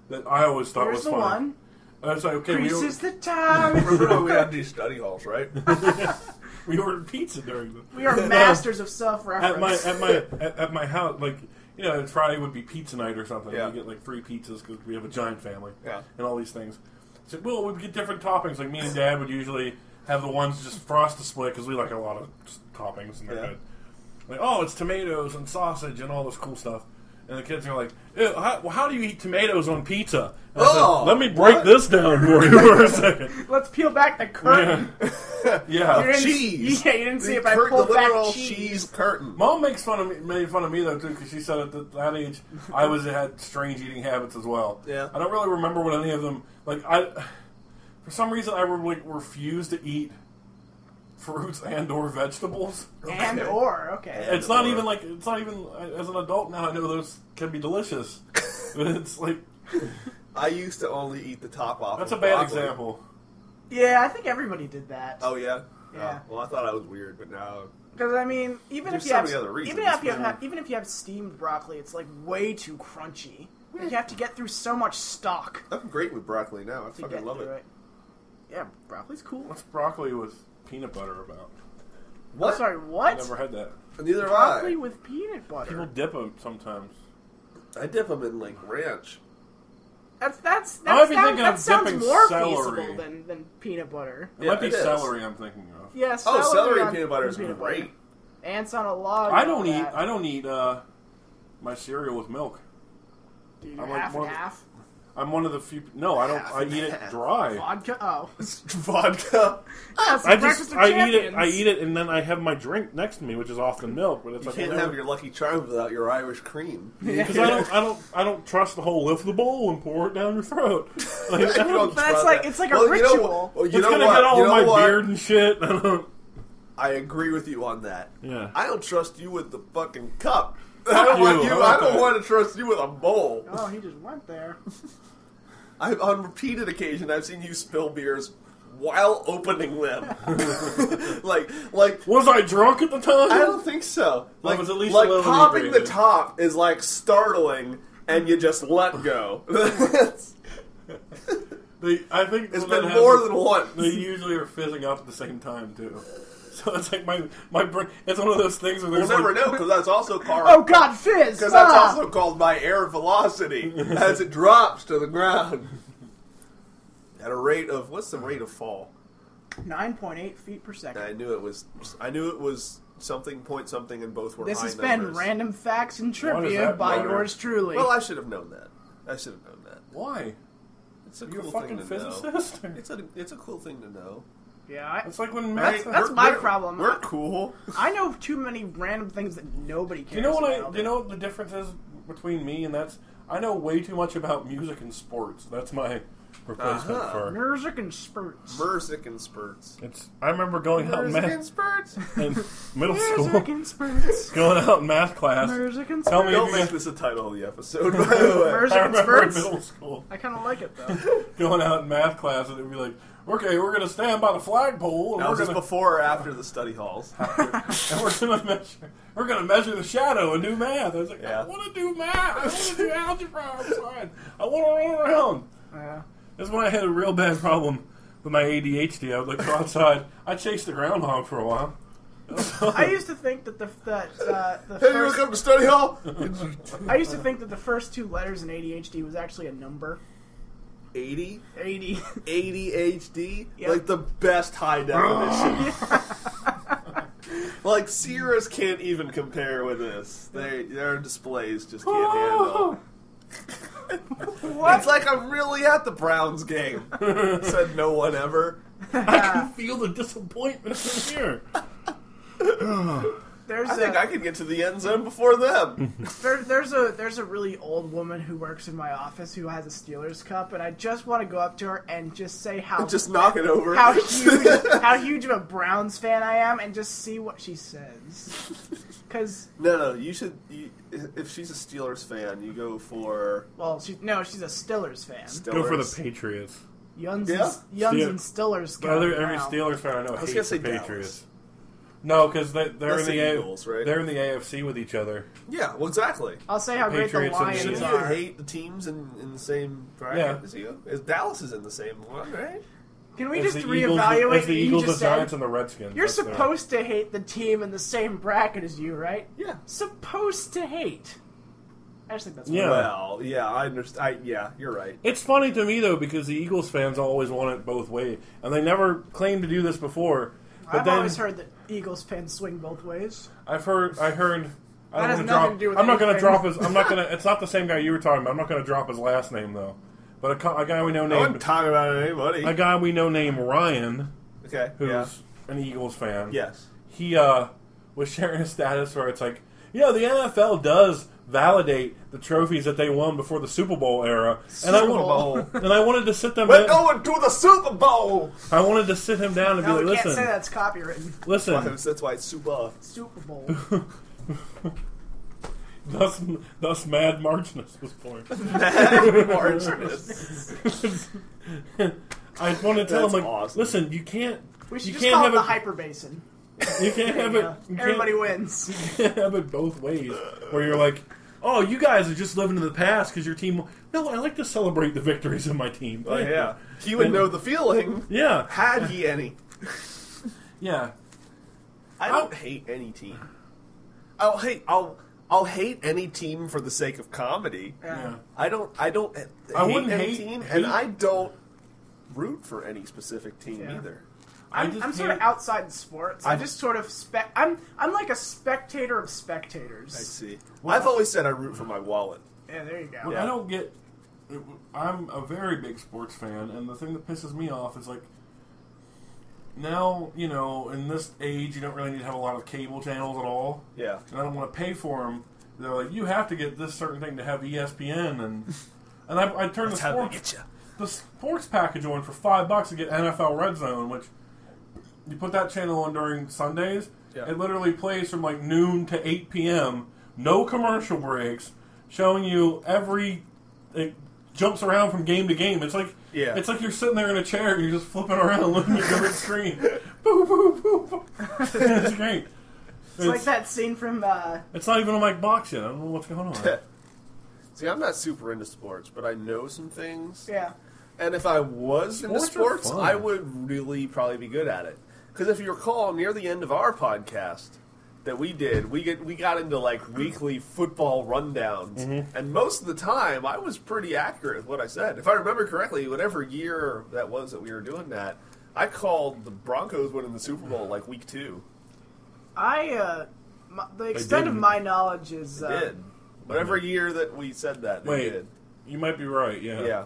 that I always thought Here's was the funny. one. It's like, okay, This is the time. Remember when we had these study halls, right? we ordered pizza during the. We are masters of self-reference. At my house, like, you know, Friday would be pizza night or something. Yeah. We get like 3 pizzas because we have a giant family. Yeah. And all these things. So, well, we'd get different toppings. Like, me and Dad would usually have the ones just Frosted split because we like a lot of toppings and they're Yeah. good. Like, oh, it's tomatoes and sausage and all this cool stuff. And the kids are like, ew, how do you eat tomatoes on pizza? And I said, let me break what? this down for you for a second. Let's peel back the curtain. Yeah. You didn't- Cheese. Yeah, you didn't see The it, but I the pulled literal back cheese. curtain. Mom made fun of me though too, because she said at that age I had strange eating habits as well. Yeah. I don't really remember what any of them like. For some reason I refused to eat fruits and or vegetables. Okay. It's not even as an adult now I know those can be delicious. But it's like I used to only eat the top off. that's of a bad broccoli. example. Yeah, I think everybody did that. Oh yeah. Yeah. Oh, well, I thought I was weird, but now Because I mean, even There's if you so have many other reasons, even if you have steamed broccoli, it's like way too crunchy. You have to get through so much stock I'm great with broccoli now. I to fucking get love through it. it. Yeah, broccoli's cool. What's broccoli with peanut butter about? What? I'm sorry, I what? never had that. Neither have Broccoli I. with peanut butter. People dip them sometimes. I dip them in like ranch. I might be thinking that of sounds dipping more celery. feasible than peanut butter. It Yeah, might be it is. celery I'm thinking of. Yeah, Oh, celery and on- peanut butter is peanut great. butter. Ants on a log. I and all don't eat. that. I don't eat my cereal with milk. Do you I'm like half more- and half? I'm one of the few. No, I don't. Half I and eat it half. dry. Vodka? Oh. Vodka. That's I breakfast just of I eat it. champions. I eat it, and then I have my drink next to me, which is often milk. But it's You like can't have your Lucky Charms without your Irish cream. because I don't trust the whole lift the bowl and pour it down your throat. Like, I You don't, don't That's trust like- that. it's like a Well, you know ritual. what- well, you it's know gonna what? get all You in know my what? beard and shit. I don't. I agree with you on that. Yeah. I don't trust you with the fucking cup. I don't want you. you. I don't want to trust you with a bowl. Oh, he just went there. On repeated occasion, I've seen you spill beers while opening them. like Was I drunk at the time? I don't think so. Well, Like, it was at least like a little popping the inebriated. top is like startling, and you just let go. I think It's when that been more happens, than once. They usually are fizzing up at the same time too. So it's like my brain. It's one of those things where We'll there's never know because that's also called. Oh God, fizz! Because that's also called my air velocity as it drops to the ground at a rate of what's the rate of fall? 9.8 feet per second. I knew it was something point something, and both were. This high has numbers. been random facts and What does trivia that by matter? yours truly. Well, I should have known that. Why? It's a You're cool a fucking thing to know. physicist. It's a cool thing to know. yeah, It's like when that's math. my problem. We're cool. I know too many random things that nobody cares Do you know what about. Do you know what the difference is between me and that's? I know way too much about music and sports. That's my replacement for. Music and spurts. Mersic and spurts. I remember going out in Mersic and math spurts. in middle Music school. and spurts. Going out in math class. Music and Tell me spurts. Don't make this a title of the episode, by the way. Music I and remember in spurts. middle school I kind of like it though. going out in math class and it would be like, okay, we're going to stand by the flagpole and Now, we're was this going to before or after the study halls? and we're gonna measure the shadow and do math. I was like, Yeah. I want to do math. I want to do algebra outside. I want to run around. Yeah. That's when I had a real bad problem with my ADHD. I would like go outside. I chased the groundhog for a while. I used to think that the Hey, you want to come to study hall? I used to think that the first two letters in ADHD was actually a number. 80? 80. ADHD? Yep. Like the best high definition. Like Sierras can't even compare with this. Their displays just can't handle. What? It's like I'm really at the Browns game. Said no one ever. I can feel the disappointment from here. There's I think I could get to the end zone before them. there's a really old woman who works in my office who has a Steelers cup, and I just want to go up to her and just say Just knock it over. how huge of a Browns fan I am, and just see what she says. Because No, you should. If she's a Steelers fan, you go for she's a Stillers fan. Steelers. Go for the Patriots. Yuns Yeah? and Stillers. Every around. Steelers fan I know was hates gonna the say Patriots. Dallas. No, because they're That's in the the Eagles, right? They're in the AFC with each other. Yeah, well, exactly. I'll say how great the Patriots and the Lions Shouldn't Eagles. you are. hate the teams in the same bracket as you? Dallas is in the same one, right? Can we It's just the Eagles, reevaluate it's the what you Eagles, just the said? Giants, and the Redskins. You're That's their- supposed to hate the team in the same bracket as you, right? Yeah. Supposed to hate. I just think that's Yeah. Well, yeah, I understand. Yeah, you're right. It's funny to me though because the Eagles fans always want it both ways, and they never claimed to do this before. But I've then always heard that Eagles fans swing both ways. I heard. I That don't has want to nothing drop. to do with I'm not going to anything. drop his. I'm not going to. It's not the same guy you were talking about. I'm not going to drop his last name though. But a guy we know I wasn't named talking about anybody. a guy we know named Ryan, Okay. who's Yeah. an Eagles fan. Yes. He was sharing a status where it's like, the NFL does validate the trophies that they won before the Super Bowl era, and I Super want, Bowl. and I wanted to sit them. We're down. going to the Super Bowl. I wanted to sit him down and No, be we like, can't say listen, that's copywritten. listen. That's why it's Super. Super Bowl. Thus, Mad Marchness was born. Marginous. I want to tell That's him like, awesome. listen, you can't. We should You just can't call it have the it- hyper basin. You can't have it. You Everybody can't, wins. you can't have it both ways. Where you're like, oh, you guys are just living in the past because your team. No, I like to celebrate the victories of my team. Oh, yeah. He would know the feeling Yeah. had he any. Yeah. I don't hate any team. I'll hate any team for the sake of comedy. Yeah. I don't I wouldn't any hate- team, hate- and I don't root for any specific team Yeah. either. I'm sort of outside the sports. I'm just sort of I'm like a spectator of spectators. I see. I've always said I root for my wallet. Yeah, there you go. What Yeah. I don't get. I'm a very big sports fan, and the thing that pisses me off is like. Now, in this age, you don't really need to have a lot of cable channels at all. Yeah. And I don't want to pay for them. They're like, you have to get this certain thing to have ESPN, and I turned That's how they the get you. sports package on for $5 to get NFL Red Zone, which you put that channel on during Sundays. Yeah. It literally plays from like noon to 8 p.m. No commercial breaks, showing you it jumps around from game to game. It's like it's like you're sitting there in a chair and you're just flipping around looking at the big screen. Boo, boo, boo, boo. It's great. It's like that scene from. It's not even on my box yet. I don't know what's going on. See, I'm not super into sports, but I know some things. Yeah. And if I was into Sports are sports, fun. I would really probably be good at it. Because if you recall, near the end of our podcast that we did, we got into like weekly football rundowns, and most of the time I was pretty accurate with what I said. If I remember correctly, whatever year that was that we were doing that, I called the Broncos winning the Super Bowl like week 2. The extent of my knowledge is did. Whatever year that we said that, they did. You might be right. Yeah. Yeah.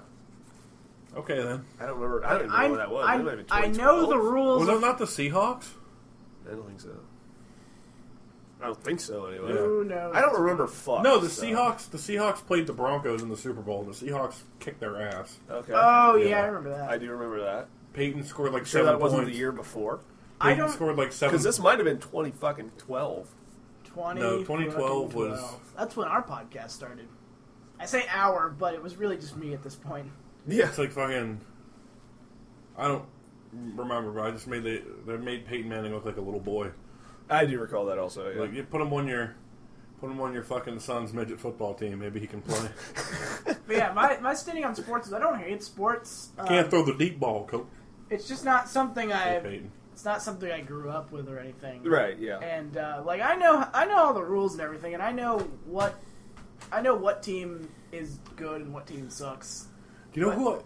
Okay then. I don't remember. I don't even know what that was. It might have been I know the 2012. rules. Was it not the Seahawks? I don't think so. I don't think so. Anyway. Who knows? I don't remember. Fuck. No, the so. Seahawks. The Seahawks played the Broncos in the Super Bowl. And the Seahawks kicked their ass. Okay. Oh Yeah. yeah, I remember that. I do remember that. Peyton scored like Sure, 7 that wasn't points. the year before. Peyton scored like 7. Because this might have been 2012. 2012 was. That's when our podcast started. I say our, but it was really just me at this point. Yeah. It's like fucking. I don't remember, but I just made they made Peyton Manning look like a little boy. I do recall that also. Yeah. Like you put him on your fucking son's midget football team. Maybe he can play. But yeah, my standing on sports is I don't hate sports. Can't throw the deep ball, coach. It's just not something Peyton. It's not something I grew up with or anything. Right. Yeah. And like I know all the rules and everything, and I know what team is good and what team sucks. You know who?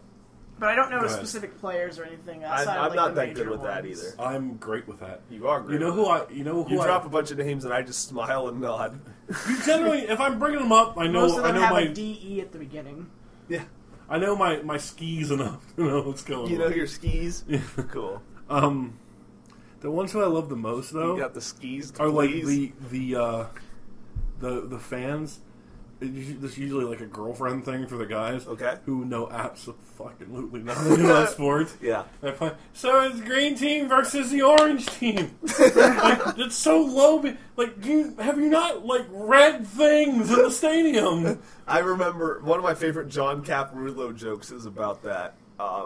But I don't know Go the ahead. specific players or anything. I'm Outside of, like, not the that major good with that ones. either. I'm great with that. You are great. You know with who that. You drop a bunch of names and I just smile and nod. You generally, if I'm bringing them up, I know. Most of them I know have my. a DE at the beginning. Yeah. I know my skis enough to know what's going on. You know your skis. Yeah. Cool. The ones who I love the most though You got the skis. To are like please. the fans. There's usually like a girlfriend thing for the guys. Okay. Who know absolutely nothing about sports. Yeah. They play, so it's the green team versus the orange team. Like, it's so low. Like, have you not like read things in the stadium? I remember one of my favorite John Caparulo jokes is about that,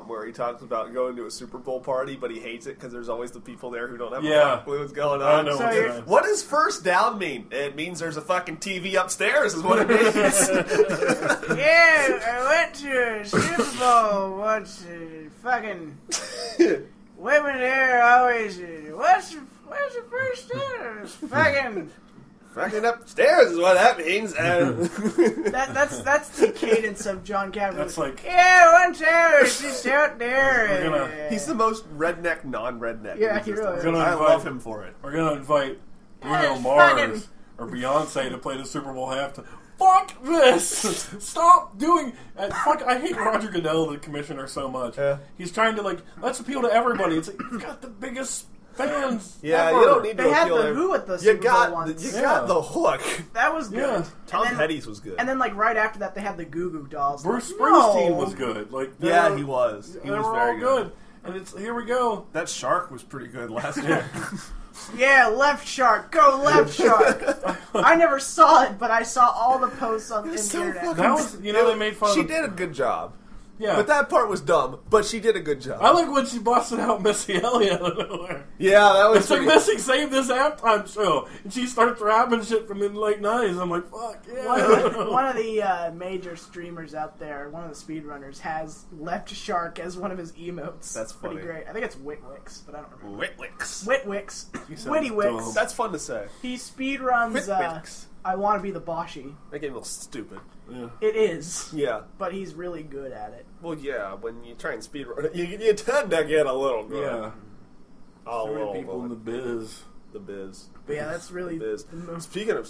where he talks about going to a Super Bowl party, but he hates it because there's always the people there who don't have a fucking clue what's going on. I know. So What does first down mean? It means there's a fucking TV upstairs, is what it means. Yeah, I went to a Super Bowl once. Fucking women there always. Where's your first down? Fucking. Fucking upstairs is what that means. That's the cadence of John Cameron. That's like one time it's just out there. He's the most redneck, non-redneck. Yeah, in he really existence. is. I love him for it. we're gonna invite Bruno That's Mars fucking- or Beyonce to play the Super Bowl halftime. Fuck this! Stop doing. Fuck! I hate Roger Goodell, the commissioner, so much. Yeah. He's trying to let's appeal to everybody. It's like he's got the biggest fans. Yeah, ever. you don't need to They had appeal the to Who at the You Super Bowl got once. you got the hook. That was good. Yeah. Tom And then- Petty's was good. And then, like, right after that, they had the Goo Goo Dolls. Bruce Like, Springsteen no. was good. Like Yeah, he was. He They was were very all good. And it's here we go. That shark was pretty good last year. Yeah, left shark. Go left shark. I never saw it, but I saw all the posts on the so internet. fucking- That was they made fun She of. did a good job. Yeah, But that part was dumb, but she did a good job. I like when she busted out Missy Elliott out of nowhere. Yeah, that was It's like pretty... Missy saved this halftime show, and she starts rapping shit from the late '90s. I'm like, fuck yeah. One of the major streamers out there, one of the speedrunners, has left shark as one of his emotes. That's pretty funny. great. I think it's Witwix, but I don't remember. Whitwicks. Witwix. sounds Witty Wix. dumb. That's fun to say. He speedruns Whitwix. I Want to Be the Boshi. That game looks stupid. Yeah. It is, Yeah. but he's really good at it. Well, yeah, when you try and speedrun it, you tend to get a little good. Yeah. A So many little people in the bit. biz. The biz. But yeah, that's really The biz. the most. Speaking of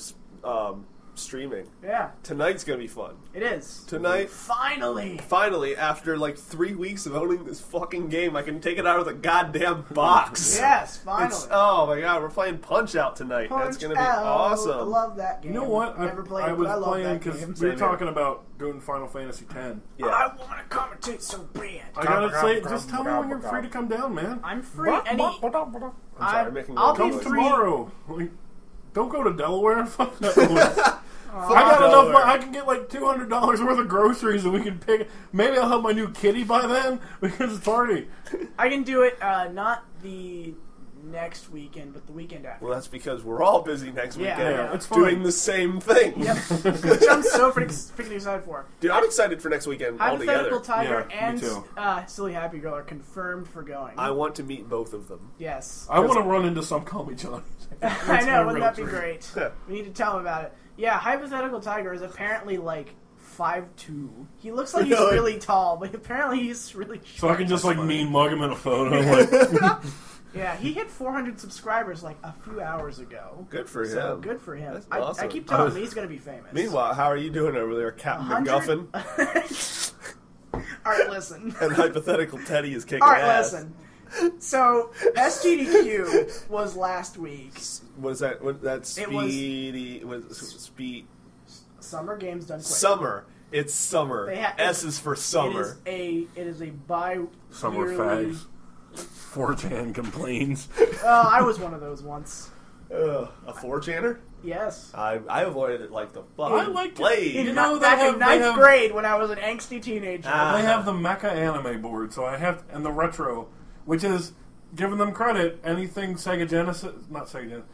streaming, Yeah, tonight's going to be fun. it is. Tonight... Finally! Finally, after like 3 weeks of owning this fucking game, I can take it out of the goddamn box. Yes, finally. Oh my god, we're playing Punch Out tonight. That's Punch gonna be Out. awesome. I love that game. You know what? Never played I it, was but I love playing that because game. we were Same here. talking about doing Final Fantasy X. Yeah. I want to commentate so bad. I gotta say, just tell me when you're free to come down, man. I'm free any... I'm sorry, I'm making I'll no be Come noise. free. tomorrow. Like, don't go to Delaware. Fuck that. I got Delaware. enough. I can get like $200 worth of groceries, and we can pick. Maybe I'll have my new kitty by then. We can just party. I can do it, not the next weekend, but the weekend after. Well, that's because we're all busy next weekend. Yeah, it's doing fine. the same thing. Yep. Which I'm so freaking excited for. Dude, I'm excited for next weekend Hypothetical altogether. Tiger Yeah, me and too. Silly Happy Girl are confirmed for going. I want to meet both of them. Yes. I want to run into some Call Me Johnny. I know, wouldn't that be dream. great? We need to tell him about it. Yeah, Hypothetical Tiger is apparently like 5'2". He looks like he's Really? really tall, but apparently he's really short. So I can just like funny. mean mug him in a photo. Like, Yeah, he hit 400 subscribers like a few hours ago. Good for So him. good for him. That's I awesome. keep telling him he's going to be famous. Meanwhile, how are you doing over there, Captain 100 McGuffin? All right, listen. And Hypothetical Teddy is kicking All right, ass. listen. So SGDQ was last week. What is that? What that It was- speedy? Speed? Summer Games Done Quick. Summer. It's summer. They ha- S is for summer. It is a bi-yearly... summer fags. 4chan complains. I was one of those once. A 4chaner? Yes. I avoided it like the fucking I liked it. plague. You know, back they in have- 9th grade when I was an angsty teenager. Ah. They have the Mecha anime board, so I have, and the retro, which is, giving them credit, anything Sega Genesis, not Sega Genesis,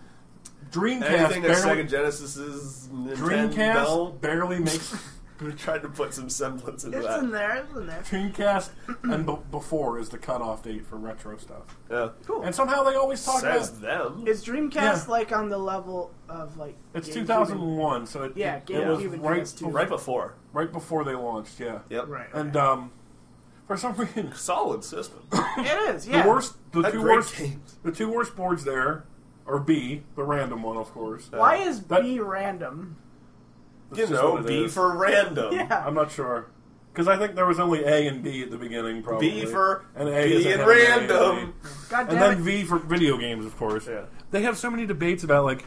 Dreamcast Anything that barely, Sega Genesis is Dreamcast Nintendo. barely makes We tried to put some semblance into It's that. in there. It's in there. Dreamcast and before is the cutoff date for retro stuff. Yeah. Cool. And somehow they always talk Says about them. Is Dreamcast Yeah. like on the level of like? it's GameCube 2001, so it, Yeah, it was GameCube and right, PS2. Right before. right before they launched, yeah. Yep. Right. And for some reason, Solid system. It is. Yeah. Had great games. the two worst boards there are B, the random one, of course. Why is that- B random? That's You just know, what it B is. for random. Yeah. I'm not sure. Because I think there was only A and B at the beginning, probably. B for and A is B ahead and of A random. God And damn then it. V for video games, of course. Yeah. They have so many debates about, like,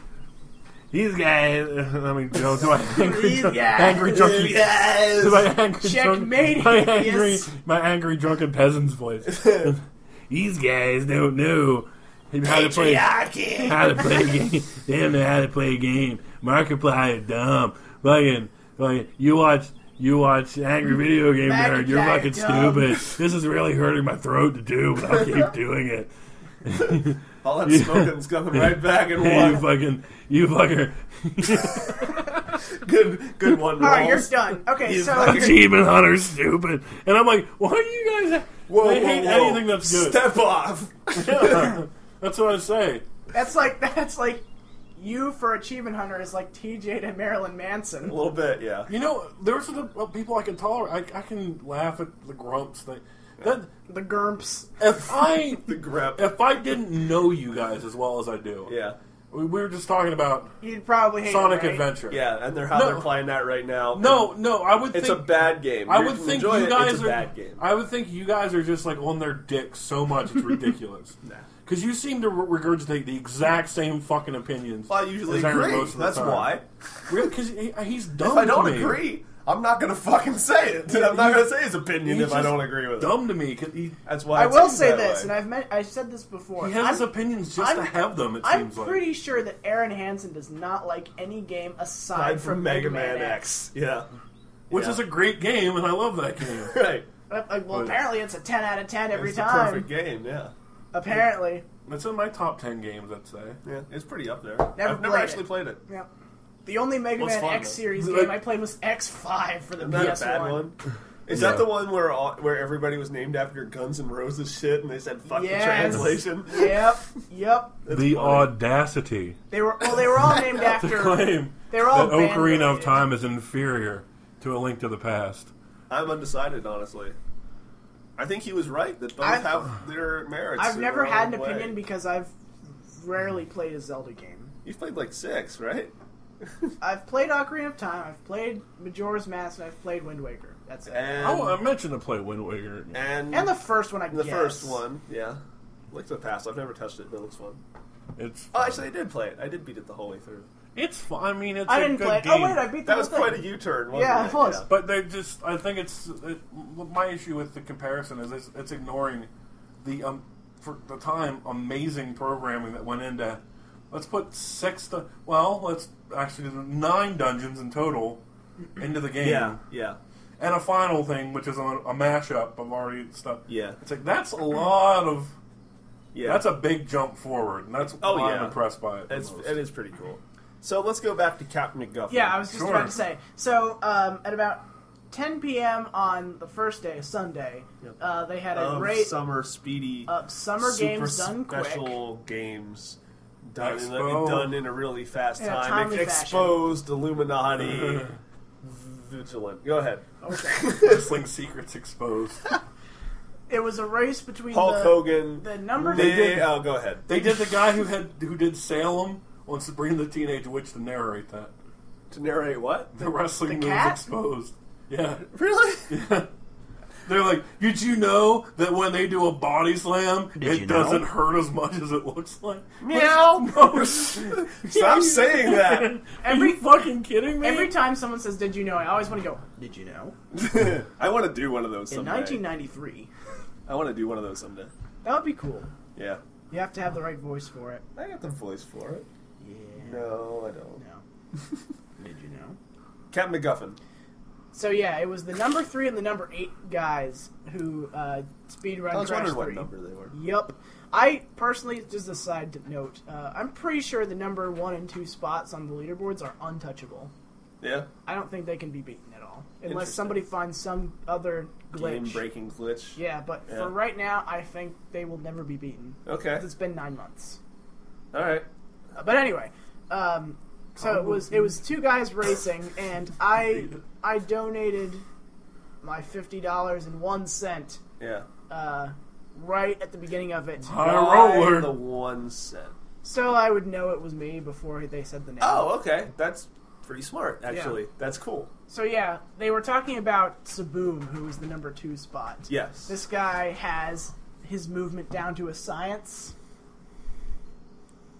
these guys. I mean, do I angry, These guys. angry drunken? Yes. Do my angry Checkmate, yes. my angry drunken peasant's voice. These guys don't know how to play a game. They don't know how to play a game. Markiplier is dumb. Fucking, you watch angry video game nerd. You're Markiplier fucking dumb. stupid. This is really hurting my throat to do, but I'll keep doing it. All that smoking's coming right back in Hey, one. you fucker. Good one, All right, you're Rowles. done. Okay, You so fucking- Achievement Hunter's stupid. And I'm like, why do you guys? They hate anything that's good. Step off. Yeah, that's what I say. that's like you for Achievement Hunter is like TJ to Marilyn Manson. A little bit, yeah. You know, there's the people I can tolerate. I can laugh at the grumps thing. That The Gurmps. The grep. if I didn't know you guys as well as I do, Yeah. we were just talking about You'd probably hate Sonic it, right? Adventure. Yeah, and they're No. they're playing that right now. No, I would It's think a bad game. I You would think enjoy you it, guys it's a are. bad game. I would think you guys are just like on their dicks so much it's ridiculous. Nah. Because you seem to regurgitate the exact same fucking opinions. Well, I usually as Aaron agree. most of the That's time. why. Really? Because he's dumb. If I don't to me. agree, I'm not going to fucking say it. I'm not going to say his opinion He's if I just don't agree with it. dumb to me. 'Cause That's why I will seems say that this, way. and I've said this before. he has his opinions just to I'm- have them. It I'm seems like. pretty sure that Aaron Hansen does not like any game aside Aside from Mega Man X. Yeah. Which Yeah. is a great game, and I love that game. Right. Well, But- apparently it's a 10 out of 10 every It's the time. perfect game, yeah. Apparently. It's in my top 10 games, I'd say. Yeah, it's pretty up there. Never I've never played actually it. played it. Yeah. The only Mega Well, it's Man fun, X though. series But- game I played was X5 for the Isn't that PS1. a bad one? Is Yeah. that the one where everybody was named after Guns N' Roses shit and they said fuck Yes. the translation? Yep. That's The funny. audacity They were all named to after. claim They were all that Ocarina of band-related. Time is inferior to A Link to the Past. I'm undecided, honestly. I think he was right that both I've- have their merits. I've in never their had an own way. opinion because I've rarely played a Zelda game. You've played like 6, right? I've played Ocarina of Time, I've played Majora's Mask, and I've played Wind Waker. That's it. And, I mentioned to play Wind Waker. and And the first one, I the guess. first one, yeah. Link to the Past. I've never touched it, but it looks fun. It's Oh, actually, I did play it. I did beat it the whole way through. it's fun. I mean, it's I a didn't good play it. game. Oh, wait, I beat the That whole was thing. quite a U-turn, wasn't Yeah, it? it was. But they just, I think my issue with the comparison is it's ignoring the, for the time, amazing programming that went into, let's put let's actually do 9 dungeons in total into the game. Yeah. And a final thing, which is a mashup of already stuff. Yeah. It's like, that's a lot of Yeah. That's a big jump forward, and that's why I'm impressed by it. It is pretty cool. So let's go back to Captain McGuffin. Yeah, I was just about to say. So at about 10 p.m. on the first day, Sunday, they had a great summer speedy summer games done special quick. Games done in a really fast time. Timely Exposed Illuminati. Vigilant. Go ahead. Okay. Wrestling secrets exposed. It was a race between Hulk Hogan. The number. Go ahead. They did the guy who did Salem wants to bring the teenage witch to narrate that. To narrate what? The wrestling moves cat? exposed. Yeah. Really? Yeah. They're like, did you know that when they do a body slam, it doesn't hurt as much as it looks like? Meow. No. Stop saying that. Are you fucking kidding me? Every time someone says, "Did you know?" I always want to go, "Did you know?" I want to do one of those someday. In 1993. I want to do one of those someday. That would be cool. Yeah. You have to have the right voice for it. I got the voice for it. Yeah. No, I don't. No. Did you know? Captain McGuffin. So yeah, it was the number 3 and the number 8 guys who speedrun I was Crash wondering 3. what number they were. Yep. I personally, just a side note, I'm pretty sure the number 1 and 2 spots on the leaderboards are untouchable. Yeah. I don't think they can be beaten at all. Unless Interesting. somebody finds some other glitch. Game-breaking glitch. Yeah, but for right now, I think they will never be beaten. Okay. It's been 9 months. All right. But anyway, so it was 2 guys racing, and I donated my $50.01. Yeah. Right at the beginning of it. High roller. The 1 cent. So I would know it was me before they said the name. Oh, okay. That's pretty smart, actually. Yeah. That's cool. So yeah, they were talking about Saboom, who was the number 2 spot. Yes. This guy has his movement down to a science.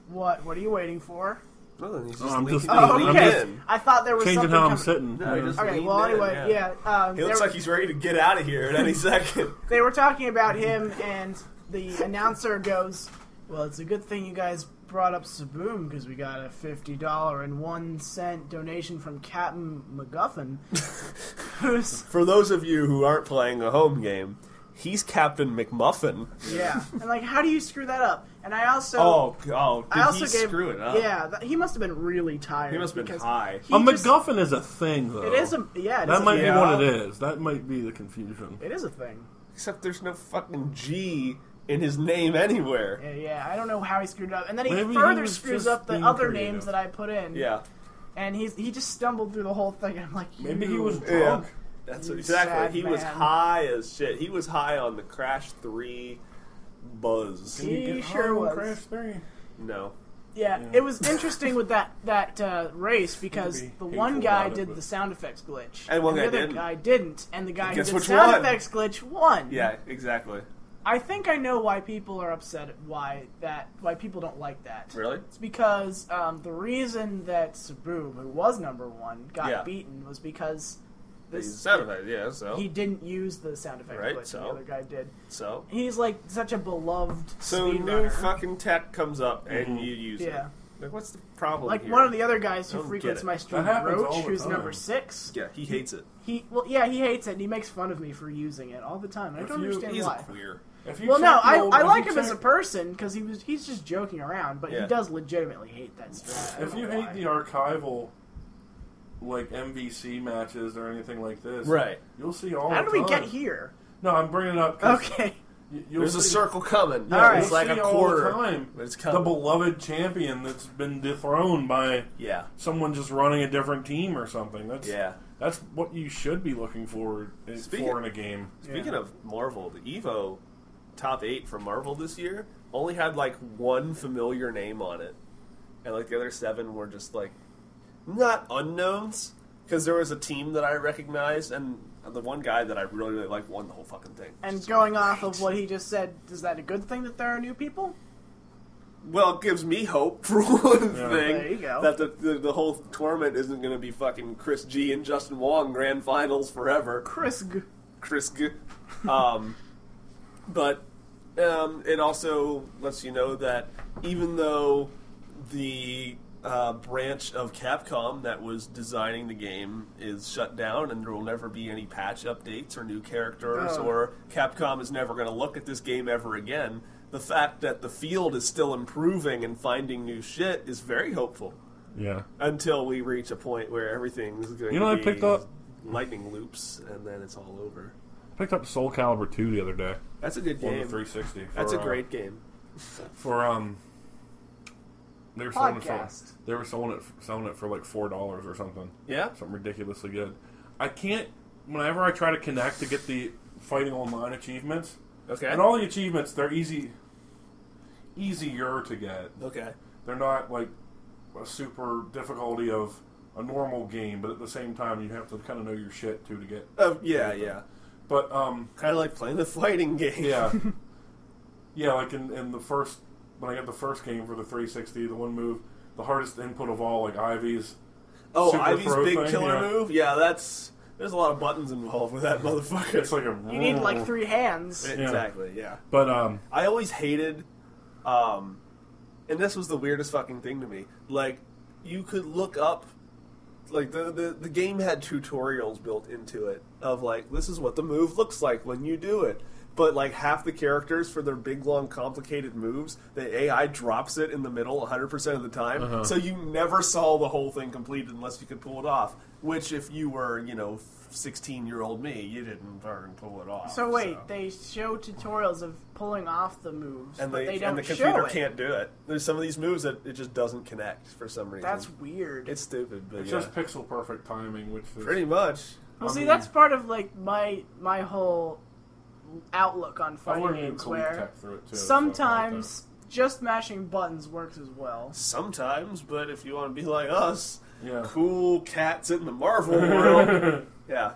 What are you waiting for? Well, then he's I'm leaning- just- Oh, leaning okay. in. I thought there was Changing something how I'm coming. sitting. No, he just Okay, leaned well, in, anyway, yeah. He looks like he's ready to get out of here at any second. They were talking about him, and the announcer goes, "Well, it's a good thing you guys brought up Saboom, because we got a $50.01 donation from Captain McGuffin." Who's For those of you who aren't playing a home game, he's Captain McMuffin. yeah, and like, how do you screw that up? And I also Did I also he gave screw it up? Yeah, he must have been really tired. He must have been because high. he A just- MacGuffin is a thing, though. It is a yeah. It That is might a be thing. what it is. That might be the confusion. It is a thing. Except there's no fucking G in his name anywhere. Yeah, I don't know how he screwed it up, and then he Maybe he further was screws just up the being other creative. names that I put in. Yeah. And he just stumbled through the whole thing. And I'm like, Maybe he you- was Yeah. drunk. That's You exactly. sad He was man. high as shit. He was high on the Crash 3 buzz. Can you He get sure high on was. Crash 3? No. Yeah, Yeah. it was interesting with that race because Be the one hateful guy about it, did but- the sound effects glitch, And one the guy other didn't. guy didn't, and the guy who Guess did which sound one? effects glitch won. Yeah, exactly. I think I know why people are upset at why people don't like that. Really? It's because the reason that Saboom, who was number 1, got Yeah. beaten was because He's sound effect, yeah, so. he didn't use the sound effect Right, glitch, so? and the other guy did. So. He's like such a beloved So new speedrunner. fucking tech comes up and you use it. Yeah. Like, what's the problem Like here? one of the other guys who I don't frequents get it. my stream, That happens all Roach, the who's time. number 6. Yeah, he hates it. He hates it, and he makes fun of me for using it all the time. And I If don't you- understand He's why. a queer. If you Well, no, check the old- I if like you him as a check- person because he's just joking around, but Yeah. he does legitimately hate that strat. I If don't you know hate why. the archival, like MVC matches or anything like this, Right. You'll see all. How the did we time. get here? No, I'm bringing it up. 'cause Okay, you'll There's a see- circle coming. Yeah, All right. It's you'll like see a all quarter. the time. But it's The coming. beloved champion that's been dethroned by Yeah. someone just running a different team or something. Yeah. That's what you should be looking forward Speaking- for in a game. Speaking of Marvel, the EVO top 8 from Marvel this year only had like one familiar name on it. And like the other 7 were just like not unknowns. Because there was a team that I recognized, and the one guy that I really, really liked won the whole fucking thing. and going off of what he just said, is that a good thing that there are new people? Well, it gives me hope, for one Yeah. thing. There you go. That the whole tournament isn't going to be fucking Chris G and Justin Wong grand finals forever. Chris, Chris G. But it also lets you know that even though the branch of Capcom that was designing the game is shut down and there will never be any patch updates or new characters Oh. or Capcom is never going to look at this game ever again, the fact that the field is still improving and finding new shit is very hopeful. Yeah. Until we reach a point where everything's going know, to I be picked up lightning loops, and then it's all over. I picked up Soul Calibur 2 the other day. That's a good On game. the 360. That's a great game. They were selling it for like $4 or something. Yeah? Something ridiculously good. I can't, whenever I try to connect to get the fighting online achievements, Okay. and all the achievements, they're easier to get. Okay. They're not like a super difficulty of a normal game, but at the same time, you have to kind of know your shit too to get. Yeah. But kind of like playing the fighting game. yeah, yeah. Like in the first, when I got the first game for the 360, the one move, the hardest input of all, like Ivy's. Oh, super Ivy's throw big thing, killer yeah. move. Yeah, there's a lot of buttons involved with that motherfucker. It's like You need like 3 hands. Exactly. Yeah. But I always hated, and this was the weirdest fucking thing to me. Like, you could look up, like, the game had tutorials built into it of, like, this is what the move looks like when you do it. But, like, half the characters for their big, long, complicated moves, the AI drops it in the middle 100% of the time. So you never saw the whole thing completed unless you could pull it off. Which, if you were, 16-year-old me, you didn't fucking pull it off. So wait, they show tutorials of pulling off the moves, and but they don't the show computer it. can't do it. There's some of these moves that it just doesn't connect for some reason. That's weird. It's stupid, but it's just pixel perfect timing, which is pretty much. Well, see, that's part of like my whole outlook on I fighting learned new games, Khalid where tech through it too. sometimes just mashing buttons works as well. Sometimes, but if you want to be like us, Yeah. cool cats in the Marvel world, yeah.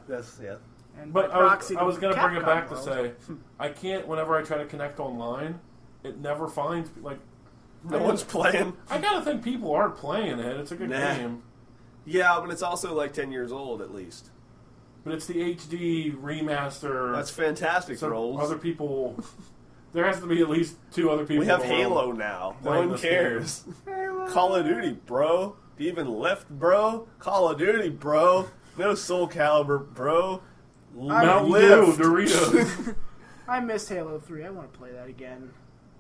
And But by proxy, I was going to bring it Capcom back to world. say, I can't, whenever I try to connect online, it never finds, like... No one's playing. I gotta think people are playing it. It's a good game. Yeah, but it's also like 10 years old at least. But it's the HD remaster. That's fantastic, so Rowles. other people... There has to be at least 2 other people. We have in the world Halo now. No playing one this cares. Halo. Call of Duty, bro. Do you even lift, bro? Call of Duty, bro. No Soul Calibur, bro. Mountain Lift. Dew, Doritos. I missed Halo 3. I want to play that again.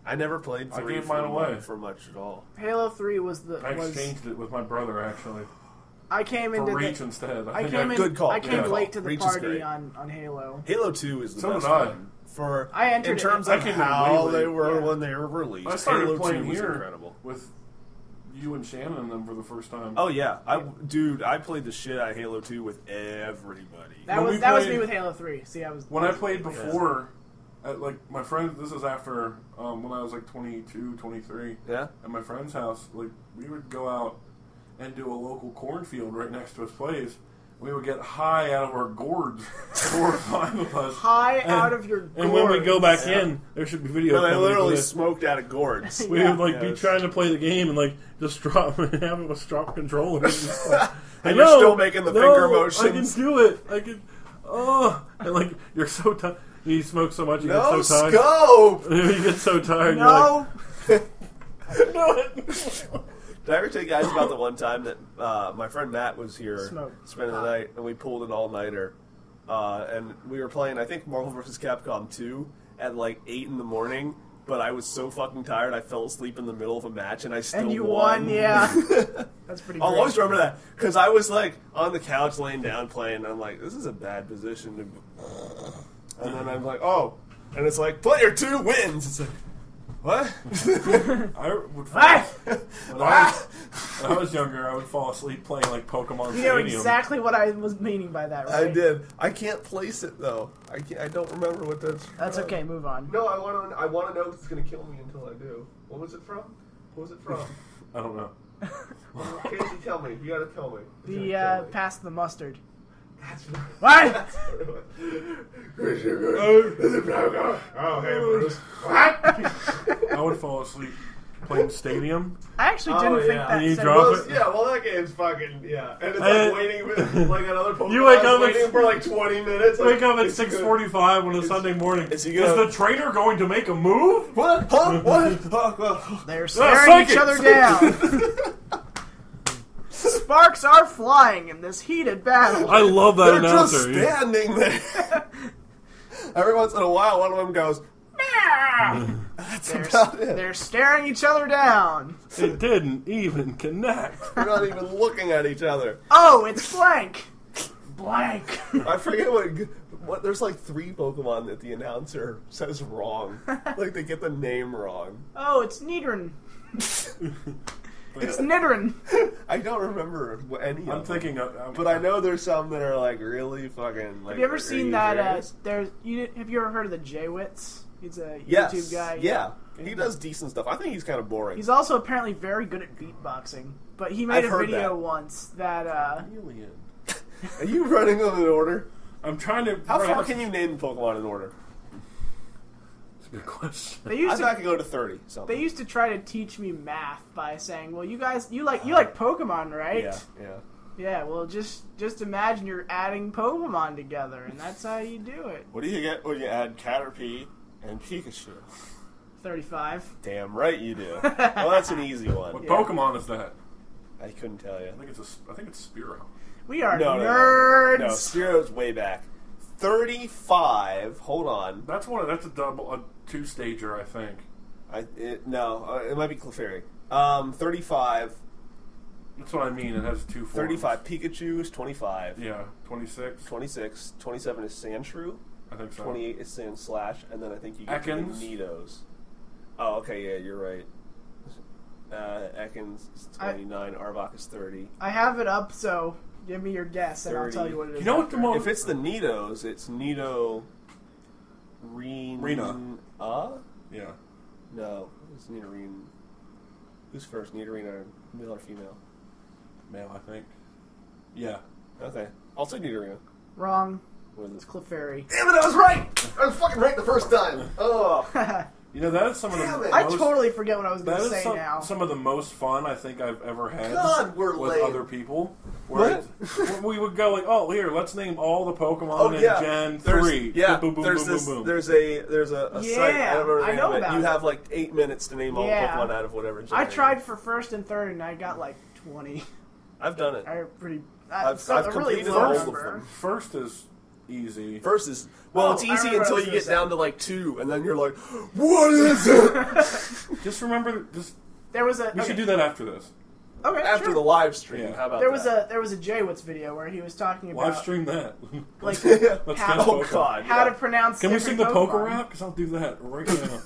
I never played 3 I gave mine away. for much at all. Halo 3 was the. I exchanged it with my brother, actually. I came For into Reach the. instead. I think came in. Good call, I good came call. late to the Reach is party great. on Halo. Halo 2 is the So best did I. one. For I entered in terms it. of I came in how way they late. were Yeah. when they were released. I started Halo playing 2 was here incredible. with you and Shannon and them for the first time. Oh yeah, I played the shit out of Halo 2 with everybody. That When was we that was played- me with Halo 3. See, I was When I played before, like my friend, this is after when I was like 22, 23, Yeah, at my friend's house, like we would go out and do a local cornfield right next to his place. We would get high out of our gourds, 4 or 5 of us. high out of your. And when we go back Yeah. in, there should be video. no, they coming literally for this. smoked out of gourds. We Yeah. would like be Yes. trying to play the game and like just drop and have a drop controller. And just, like, And I you're know, still making the finger motions. I can do it. I can. Oh, and like you're so tired. You smoke so much, you No get so tired. scope. You get so tired. No. You're like, do it. Did I ever tell you guys about the one time that my friend Matt was here Smoked. spending the night and we pulled an all-nighter and we were playing, I think, Marvel vs. Capcom 2 at like 8 in the morning, but I was so fucking tired I fell asleep in the middle of a match and I still And you won, yeah. That's pretty. I'll great. always remember that because I was like on the couch laying down playing and I'm like, this is a bad position to... And then I'm like, oh, and it's like, player 2 wins. It's like, what? I would fall, Ah! when I was younger, I would fall asleep playing like Pokemon You know Stadium. exactly what I was meaning by that, right? I did. I can't place it though. I don't remember what that's. That's okay. Move on. No, I want to know if it's gonna kill me until I do. What was it from? What was it from? I don't know. Casey, tell me. You gotta tell me. It's The gonna kill me. pass the mustard. That's What? Oh, hey, Bruce. I would fall asleep playing Stadium. I actually Oh, didn't think yeah. that. You said- drop it? Yeah, well, that game's fucking and it's I- like waiting for like another Pokemon. You wake up waiting at- for like 20 minutes. Wake up at Is he gonna- 6:45 on a Sunday morning. is Is, he gonna- the trainer going to make a move? What? Huh? What? They're staring each psychic. other down. Sparks are flying in this heated battle. I love that They're announcer. just standing there. Every once in a while, one of them goes, "Meow." That's about it. They're staring each other down. It didn't even connect. We're not even looking at each other. Oh, it's blank. Blank. I forget what. There's like 3 Pokemon that the announcer says wrong. Like they get the name wrong. Oh, it's Nidoran. It's Nidoran. I don't remember any of them. I'm thinking of... But I know there's some that are like really fucking... Like, Have you ever seen that? serious? Have you ever heard of the J-Wits? He's a Yes. YouTube guy. Yeah. He does decent stuff. I think he's kind of boring. He's also apparently very good at beatboxing. But he made I've a heard video that. once that... Alien. Are you running them in order? I'm trying to... How far can you name Pokemon in order? That's a good question. they used I to thought I could go to 30. Something. They used to try to teach me math by saying, "Well, you guys, you like Pokemon, right?" Yeah. Yeah. Well, just imagine you're adding Pokemon together, and that's how you do it. What do you get when you add Caterpie and Pikachu? 35. Damn right you do. Well, that's an easy one. What Yeah. Pokemon is that? I couldn't tell you. I think it's Spearow. We are No, nerds. No, Spearow's way back. 35. Hold on. That's a 2-stager, I think. It might be Clefairy. 35. That's what I mean. It has 2 forms. 35. Pikachu's 25. Yeah, 26. 26. 27 is Sandshrew. I think so. 28 is Sandslash. And then I think you get to the Ekans. Nidos. Oh, okay, yeah, you're right. Ekans is 29. Arbok is 30. I have it up, so give me your guess, and I'll 30. tell you what it is. You know what the most... If it's the Nidos, it's Nido... Rena. Yeah. No, it's Nidorine. Who's first, Nidorine, male or female? Male, I think. Yeah. Okay, I'll say Nidorine. Wrong. What is It's it? Clefairy. Damn it, I was right! I was fucking right the first time! Oh! You know, that is some of the Damn it. I most... totally forget what I was going That to is say now. some of the most fun I think I've ever had God, we're with lame. other people. Where we would go like, oh, here, let's name all the Pokemon in Gen 3. Yeah, Boom, boom, there's boom, this, boom, boom. there's a Yeah, site, I don't remember the I name know of it. about You it. have like 8 minutes to name all the Yeah. Pokemon out of whatever gen. I tried for first and third, and I got like 20. I've done it. I've I've really completed low all of number. them. First is easy. First is, well, Oh, it's I easy remember what I until was you gonna get say. down to like 2, and then you're like, what is it? Just remember, There was a we should do that after this. Okay, After sure. the live stream, Yeah. how about There was that? a J-Wits video where he was talking about Live stream that. like Let's how, guess Oh Pokemon. god, how yeah. to pronounce. Can we every sing the Pokemon. poker rap? Because I'll do that right now.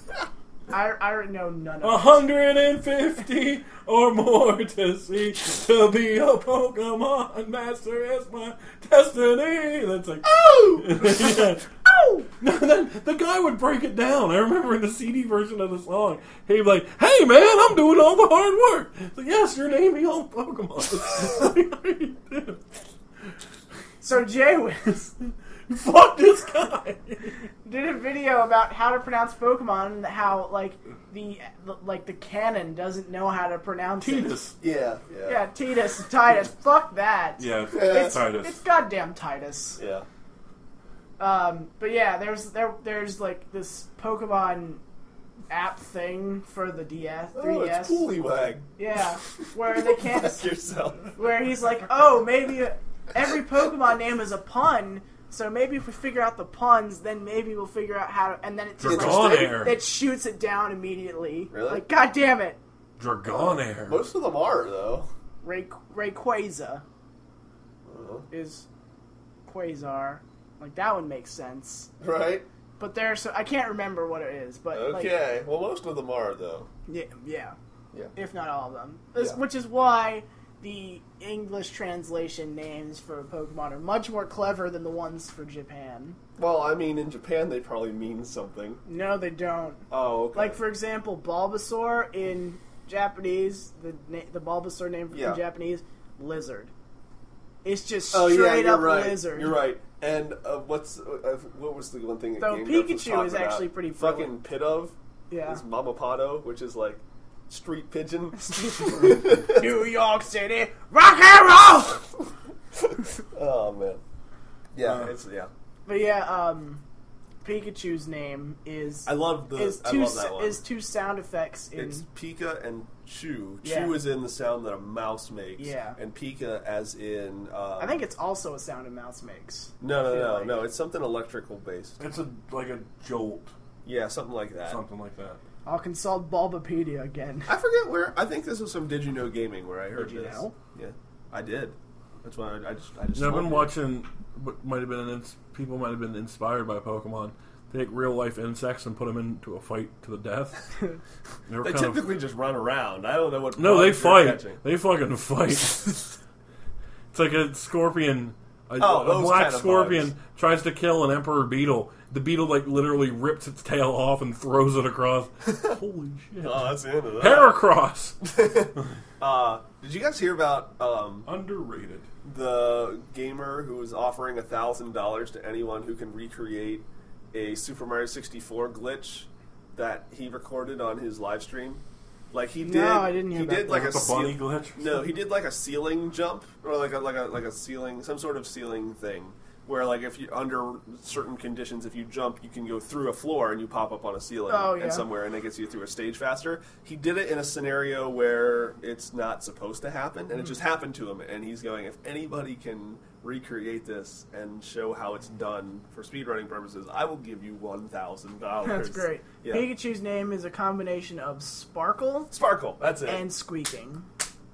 I know none of it. 150 or more to see. To be a Pokemon master is my destiny. That's like, Oh! yeah. Oh! No, then the guy would break it down. I remember in the CD version of the song, he'd be like, "Hey man, I'm doing all the hard work." It's like, yes, you're naming all the Pokemon. So J-Wits Fuck this guy. did a video about how to pronounce Pokemon and how like the canon doesn't know how to pronounce Titus. Yeah. it. Yeah, Titus. Fuck that. Yeah, It's Titus. goddamn Titus. Yeah. But yeah, there's like this Pokemon app thing for the 3DS. Oh, it's Poliwag. Yeah, where they can't. Fuck yourself. Where he's like, oh, maybe every Pokemon name is a pun. So maybe if we figure out the puns, then maybe we'll figure out how to. And then it just Dragonair. it shoots it down immediately. Really? Like, god damn it, Dragonair. Most of them are, though. Rayquaza is Quasar. Like that would make sense. Right? But there's I can't remember what it is. But Okay. Well, most of them are, though. like, yeah, Yeah. if not all of them. Yeah. Which is why the English translation names for Pokemon are much more clever than the ones for Japan. Well, I mean, in Japan, they probably mean something. No, they don't. Oh, okay. Like, for example, Bulbasaur in Japanese, the Bulbasaur name Yeah. in Japanese, lizard. It's just Oh, straight yeah, up you're right. lizard. You're right. And what was the one thing that So Game Grumps was Pikachu talking is about? actually pretty Fucking Pidove Yeah. is Mamapado, which is like street pigeon. New York City, rock and roll! Oh, man. Yeah, yeah. But yeah, Pikachu's name is I love that one. is two sound effects in It's Pika and Chew. Yeah. Chew is in the sound that a mouse makes. Yeah. And Pika as in... I think it's also a sound a mouse makes. I feel No. like. No, it's something electrical based. It's like a jolt. Yeah, something like that. Something like that. I'll consult Bulbapedia again. I forget where. I think this was some Did You Know Gaming where I heard Did you this. know? Yeah, I did. That's why I just. Yeah, I've been watching. What might have been people might have been inspired by Pokemon. Take real life insects and put them into a fight to the death. They typically just run around. I don't know what. No, they fight. Catching. They fucking fight. It's like a scorpion. A those black kind of scorpion bugs. tries to kill an emperor beetle. The beetle like literally rips its tail off and throws it across. Holy shit! Oh, that's the end of that. Heracross. Did you guys hear about Underrated. the gamer who was offering $1,000 to anyone who can recreate a Super Mario 64 glitch that he recorded on his live stream? Like he did. No, I didn't hear he about did that. like a The bunny glitch? No, he did like a ceiling jump or like a ceiling, some sort of ceiling thing. Where, like, if you under certain conditions, if you jump, you can go through a floor and you pop up on a ceiling and somewhere, and it gets you through a stage faster. He did it in a scenario where it's not supposed to happen, and it just happened to him. And he's going, if anybody can recreate this and show how it's done for speedrunning purposes, I will give you $1,000. That's great. Yeah. Pikachu's name is a combination of sparkle Sparkle, that's it. and squeaking.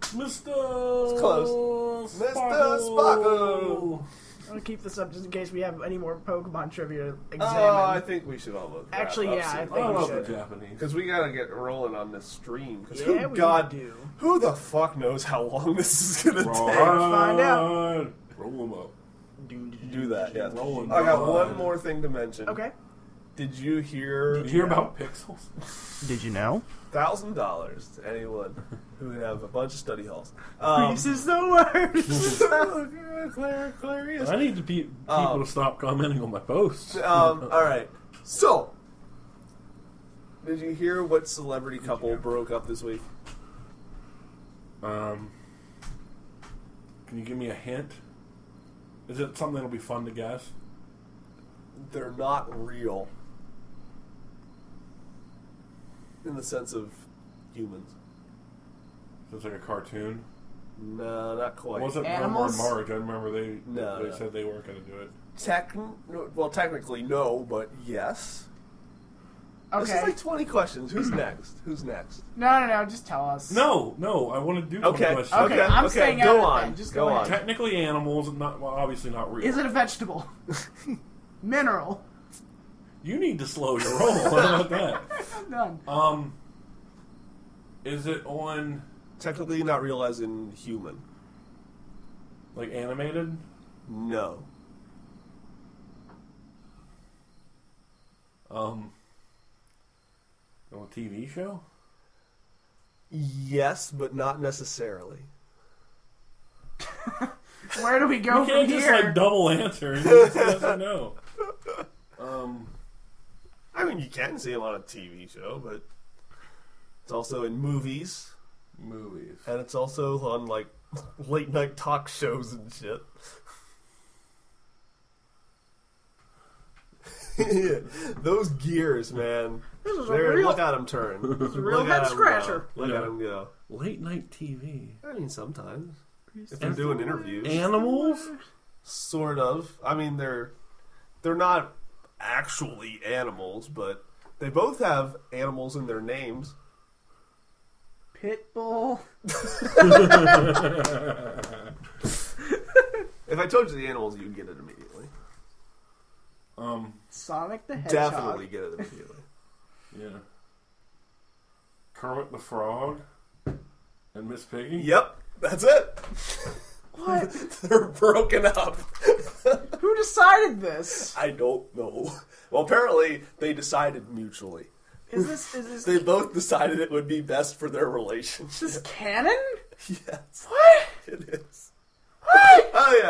Mr. It's close. Mr. Sparkle. I'm going to keep this up just in case we have any more Pokemon trivia to examine. Oh, I think we should almost wrap Actually, up yeah, I soon. think I we love should. the Japanese. Because we gotta get rolling on this stream. Because Yeah, we do. who the fuck knows how long this is gonna take? find out. Roll them up. Do that, yeah. Rolling I got on. one more thing to mention. Okay. Did you hear? Did you hear about pixels? Did you know? $1,000 to anyone who would have a bunch of study halls. Grease is the worst. Clarius. I need people to stop commenting on my posts. All right. So, did you hear what celebrity couple broke up this week? Can you give me a hint? Is it something that'll be fun to guess? They're not real. In the sense of humans. So it's like a cartoon? No, not quite. It wasn't Animals? Wilbur and Marge. I remember they No. said they weren't going to do it. Technically no, but yes. This is Okay. like 20 questions. Who's next? Who's next? No, just tell us. No, I want to do one Okay, question. Okay, I'm okay, staying go out of it on, then. Just go go on. ahead. Technically animals, obviously not real. Is it a vegetable? Mineral. You need to slow your roll. How about that? I'm done. Is it on, Technically not real as in human. like, animated? No. On a TV show? Yes, but not necessarily. Where do we go You from can't just, here? like, double answer. You just yes or no. I mean, you can see him on a TV show, but it's also in movies, Movies. and it's also on, like, late night talk shows and shit. Those gears, man. This is a There, real, look at him turn. this is a real Look at head him scratcher. go. Look Yeah. at him go. Late night TV. I mean, sometimes. If they're doing interviews. Animals? Sort of. I mean, they're not actually animals, but they both have animals in their names. Pitbull. If I told you the animals, you'd get it immediately. Sonic the Hedgehog. Definitely get it immediately. Yeah. Kermit the Frog and Miss Piggy? Yep, that's it. What? They're broken up. Who decided this? I don't know. Well, apparently they decided mutually. Is this They both decided it would be best for their relationship. is this canon? Yes, What? it is. What? Oh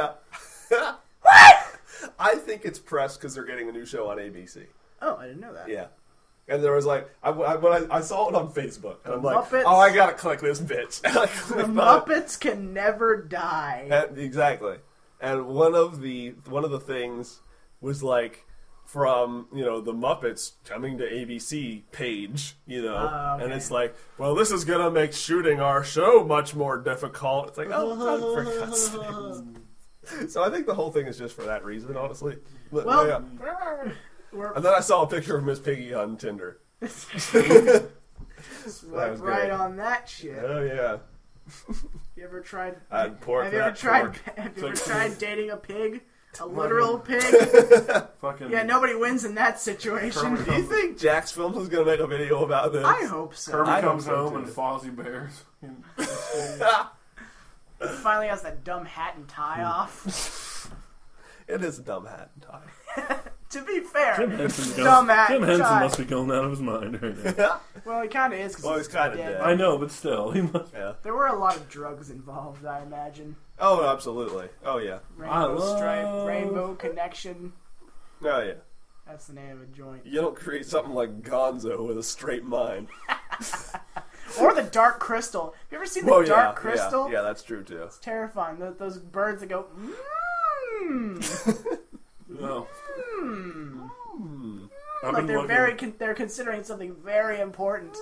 yeah. What? I think it's pressed because they're getting a new show on ABC. Oh, I didn't know that. Yeah. And there was like, when I saw it on Facebook, and I'm like, Muppets. oh, I gotta click this bitch. And I The clicked on it. Muppets can never die. Exactly. And one of the things was like from, the Muppets coming to ABC page, okay. and it's like, well, this is gonna make shooting our show much more difficult. It's like, oh, for God's sakes. So I think the whole thing is just for that reason, honestly. But, Well, yeah. And then I saw a picture of Miss Piggy on Tinder. Swipe right on that shit. Oh yeah. You ever tried? I'd pork Have you ever that tried? pork. Have you ever tried dating a pig? A literal pig? Fucking Yeah, nobody wins in that situation. Do you think Jax Films is going to make a video about this? I hope so. Kirby I comes hope so, home too. and Fozzie Bears. He finally has that dumb hat and tie off. It is a dumb hat and tie. To be fair, Jim Henson's dumb hat Jim and Henson tie. must be going out of his mind right now. Well, he kind of is. 'Cause Well, he's kinda dead. I know, but still, he must. Yeah. There were a lot of drugs involved, I imagine. Oh, absolutely. Oh, yeah. Rainbow Stripe, Rainbow Connection. Oh, yeah. That's the name of a joint. You don't create something like Gonzo with a straight mind. Or the Dark Crystal. Have you ever seen the Well, Dark Crystal? Yeah, that's true, too. It's terrifying. Those birds that go, No. I've like been they're looking. they're considering something very important.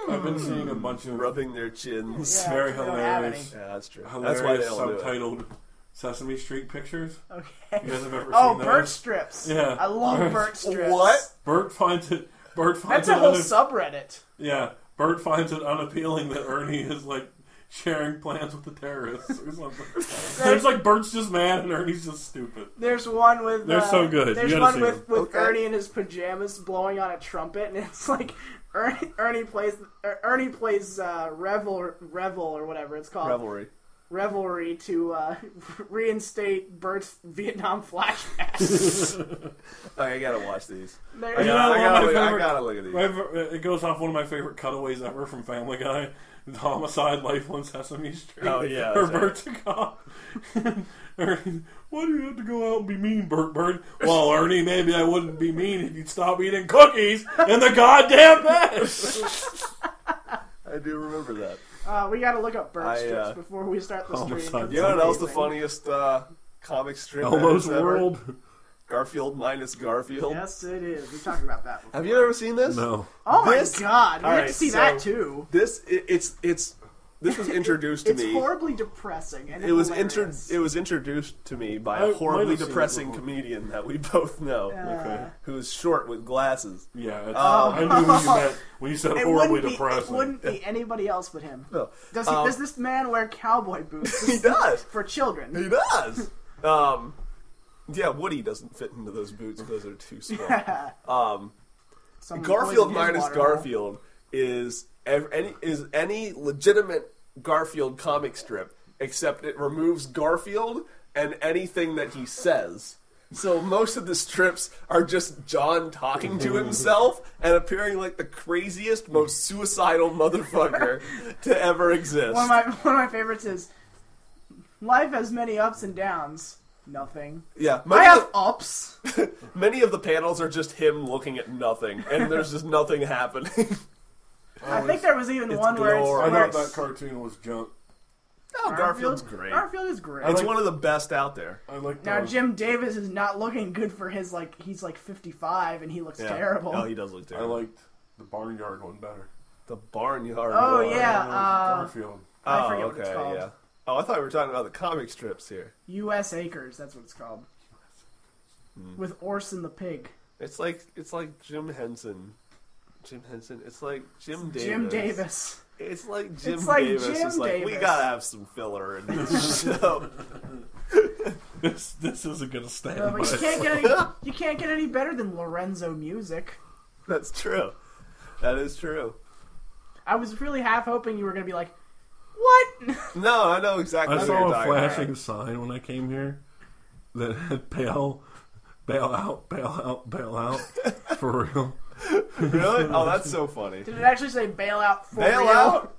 I've been seeing a bunch of Rubbing their chins. Yeah, very they don't have hilarious, Yeah, that's true. hilarious That's why they don't do it. subtitled Sesame Street pictures. Okay. You guys have ever Oh, seen those? Bertstrips. Yeah. I love Bertstrips. What? Bert finds it. Bert finds That's a whole it. subreddit. Yeah, Bert finds it unappealing that Ernie is like sharing plans with the terrorists or something. There's like Bert's just mad and Ernie's just stupid. There's one with. They're so good. There's You gotta one see with, them. with Ernie in his pajamas blowing on a trumpet, and it's like Ernie plays revel or whatever it's called. Revelry to reinstate Bert's Vietnam flashbacks. I gotta watch these. There- You know, I one of my gotta look at these. It goes off one of my favorite cutaways ever from Family Guy. The Homicide, Life on Sesame Street. Oh, yeah, Where that's right. Bert's a cop. Ernie, why do you have to go out and be mean, Bert? Well, Ernie, maybe I wouldn't be mean if you'd stop eating cookies in the goddamn bed. I do remember that. We gotta look up Bertstrips I, before we start the stream. Homicide. 'cause You know it's what else the amazing. funniest comic strip Elmo's is ever? World. Garfield minus Garfield. Yes, it is. We talked about that before. Have you ever seen this? No. Oh my This- god, we all have right, to see so- that too. This this was introduced to It's me. horribly depressing. And It was hilarious. introduced to me by I a might horribly have seen it depressing before. comedian that we both know, Okay. who's short with glasses. Yeah, Oh. I knew who you meant when you said It horribly wouldn't be. It depressing. wouldn't be anybody else but him. No. Does this man wear cowboy boots? He does. For children. He does. Yeah, Woody doesn't fit into those boots; those are too small. Some Garfield boys in his minus water Garfield is any legitimate Garfield comic strip, except it removes Garfield and anything that he says. So most of the strips are just John talking to himself and appearing like the craziest, most suicidal motherfucker to ever exist. One of my favorites is life has many ups and downs. Nothing. Yeah, I have ups. many of the panels are just him looking at nothing, and there's just nothing happening. I think there was even it's one where I glorious. thought that cartoon was junk. Oh, Garfield's great. Garfield is great. It's one of the best out there. I like Now those. Jim Davis is not looking good for his he's 55 and he looks terrible. Oh, he does look I terrible. liked the Barnyard one better. The Barnyard. Oh, one. yeah. Garfield. I Oh, forget what it's okay, called. yeah. Oh, I thought we were talking about the comic strips here. U.S. Acres, that's what it's called. With Orson the pig. It's like Jim Henson. Jim Henson. It's like Jim Davis. Jim Davis. It's like Jim It's like Davis. Jim It's like we Davis. gotta have some filler in this show. This isn't gonna stand. But by you can't get any better than Lorenzo Music. That's true. That is true. I was really half hoping you were going to be like, what? No, I know exactly I what saw you're a talking about. flashing sign when I came here that had bail out for real. Really? Oh, that's so funny. Did it actually say bailout for Bail real? out?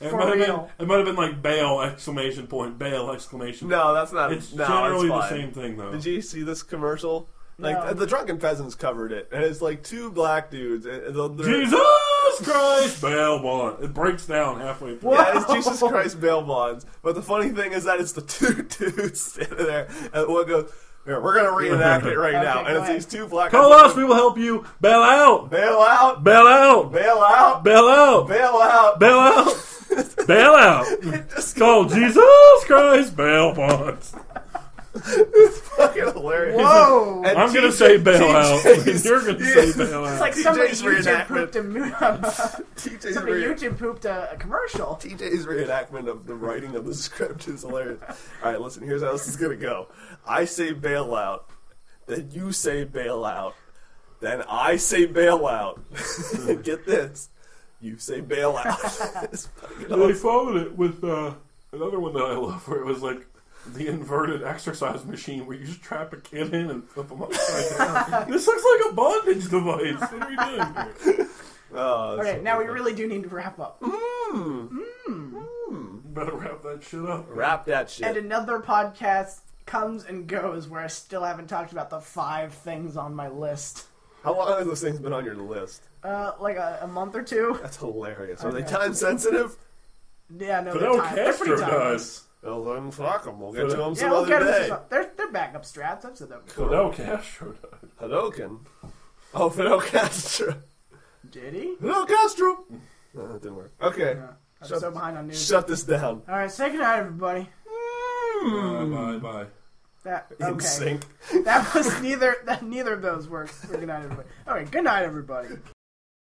It For might have real. been like bail exclamation point bail exclamation. No, that's not. It's no, generally it's the fine. same thing though. Did you see this commercial? Like No. the Drunken Peasants covered it, and it's like two black dudes. And they're- Jesus Christ, bail bond. It breaks down halfway through. Yeah, it's Jesus Christ bail bonds. But the funny thing is that it's the two dudes standing there, and one goes, "Here, we're gonna reenact it right Okay, now." go And it's ahead. these two black Call guys us, we will help you. Bail out. bail out, Bail out. bail out, Bail out. bail out. Bail out. Bail out. Just Call Jesus Christ bail bonds. It's fucking hilarious. Whoa! And I'm going to TJ say bailout. TJ's You're going to say bailout. It's like somebody TJ's YouTube reenactment. pooped a commercial. TJ's reenactment of the writing of the script is hilarious. All right, listen, here's how this is going to go. I say bailout, then you say bailout, then I say bailout. Get this. You say bailout. It's fucking They awesome. followed it with another one that I love, where it was like the inverted exercise machine, where you just trap a kid in and flip them upside down. This looks like a bondage device. What are we doing here? Oh, Okay, now we really do need to wrap up. Better wrap that shit up. Wrap that shit. And another podcast comes and goes where I still haven't talked about the 5 things on my list. How long have those things been on your list? Like a month or 2. That's hilarious. Are they Okay. time sensitive? Yeah, no, Fidel they're pretty Castro timeless. does. Well, then fuck them. We'll get to them Yeah, some we'll other get them day. some. They're backup strats. I've said that before. Fidel Castro does. Hadoken. Oh, Fidel Castro. Did he? Fidel Castro. No, that didn't work. Okay. Yeah. I'm so behind on news. Shut this down. All right, say goodnight, everybody. Bye. That In okay. sync. That was neither of those works. Good night, everybody. All right, good night, everybody.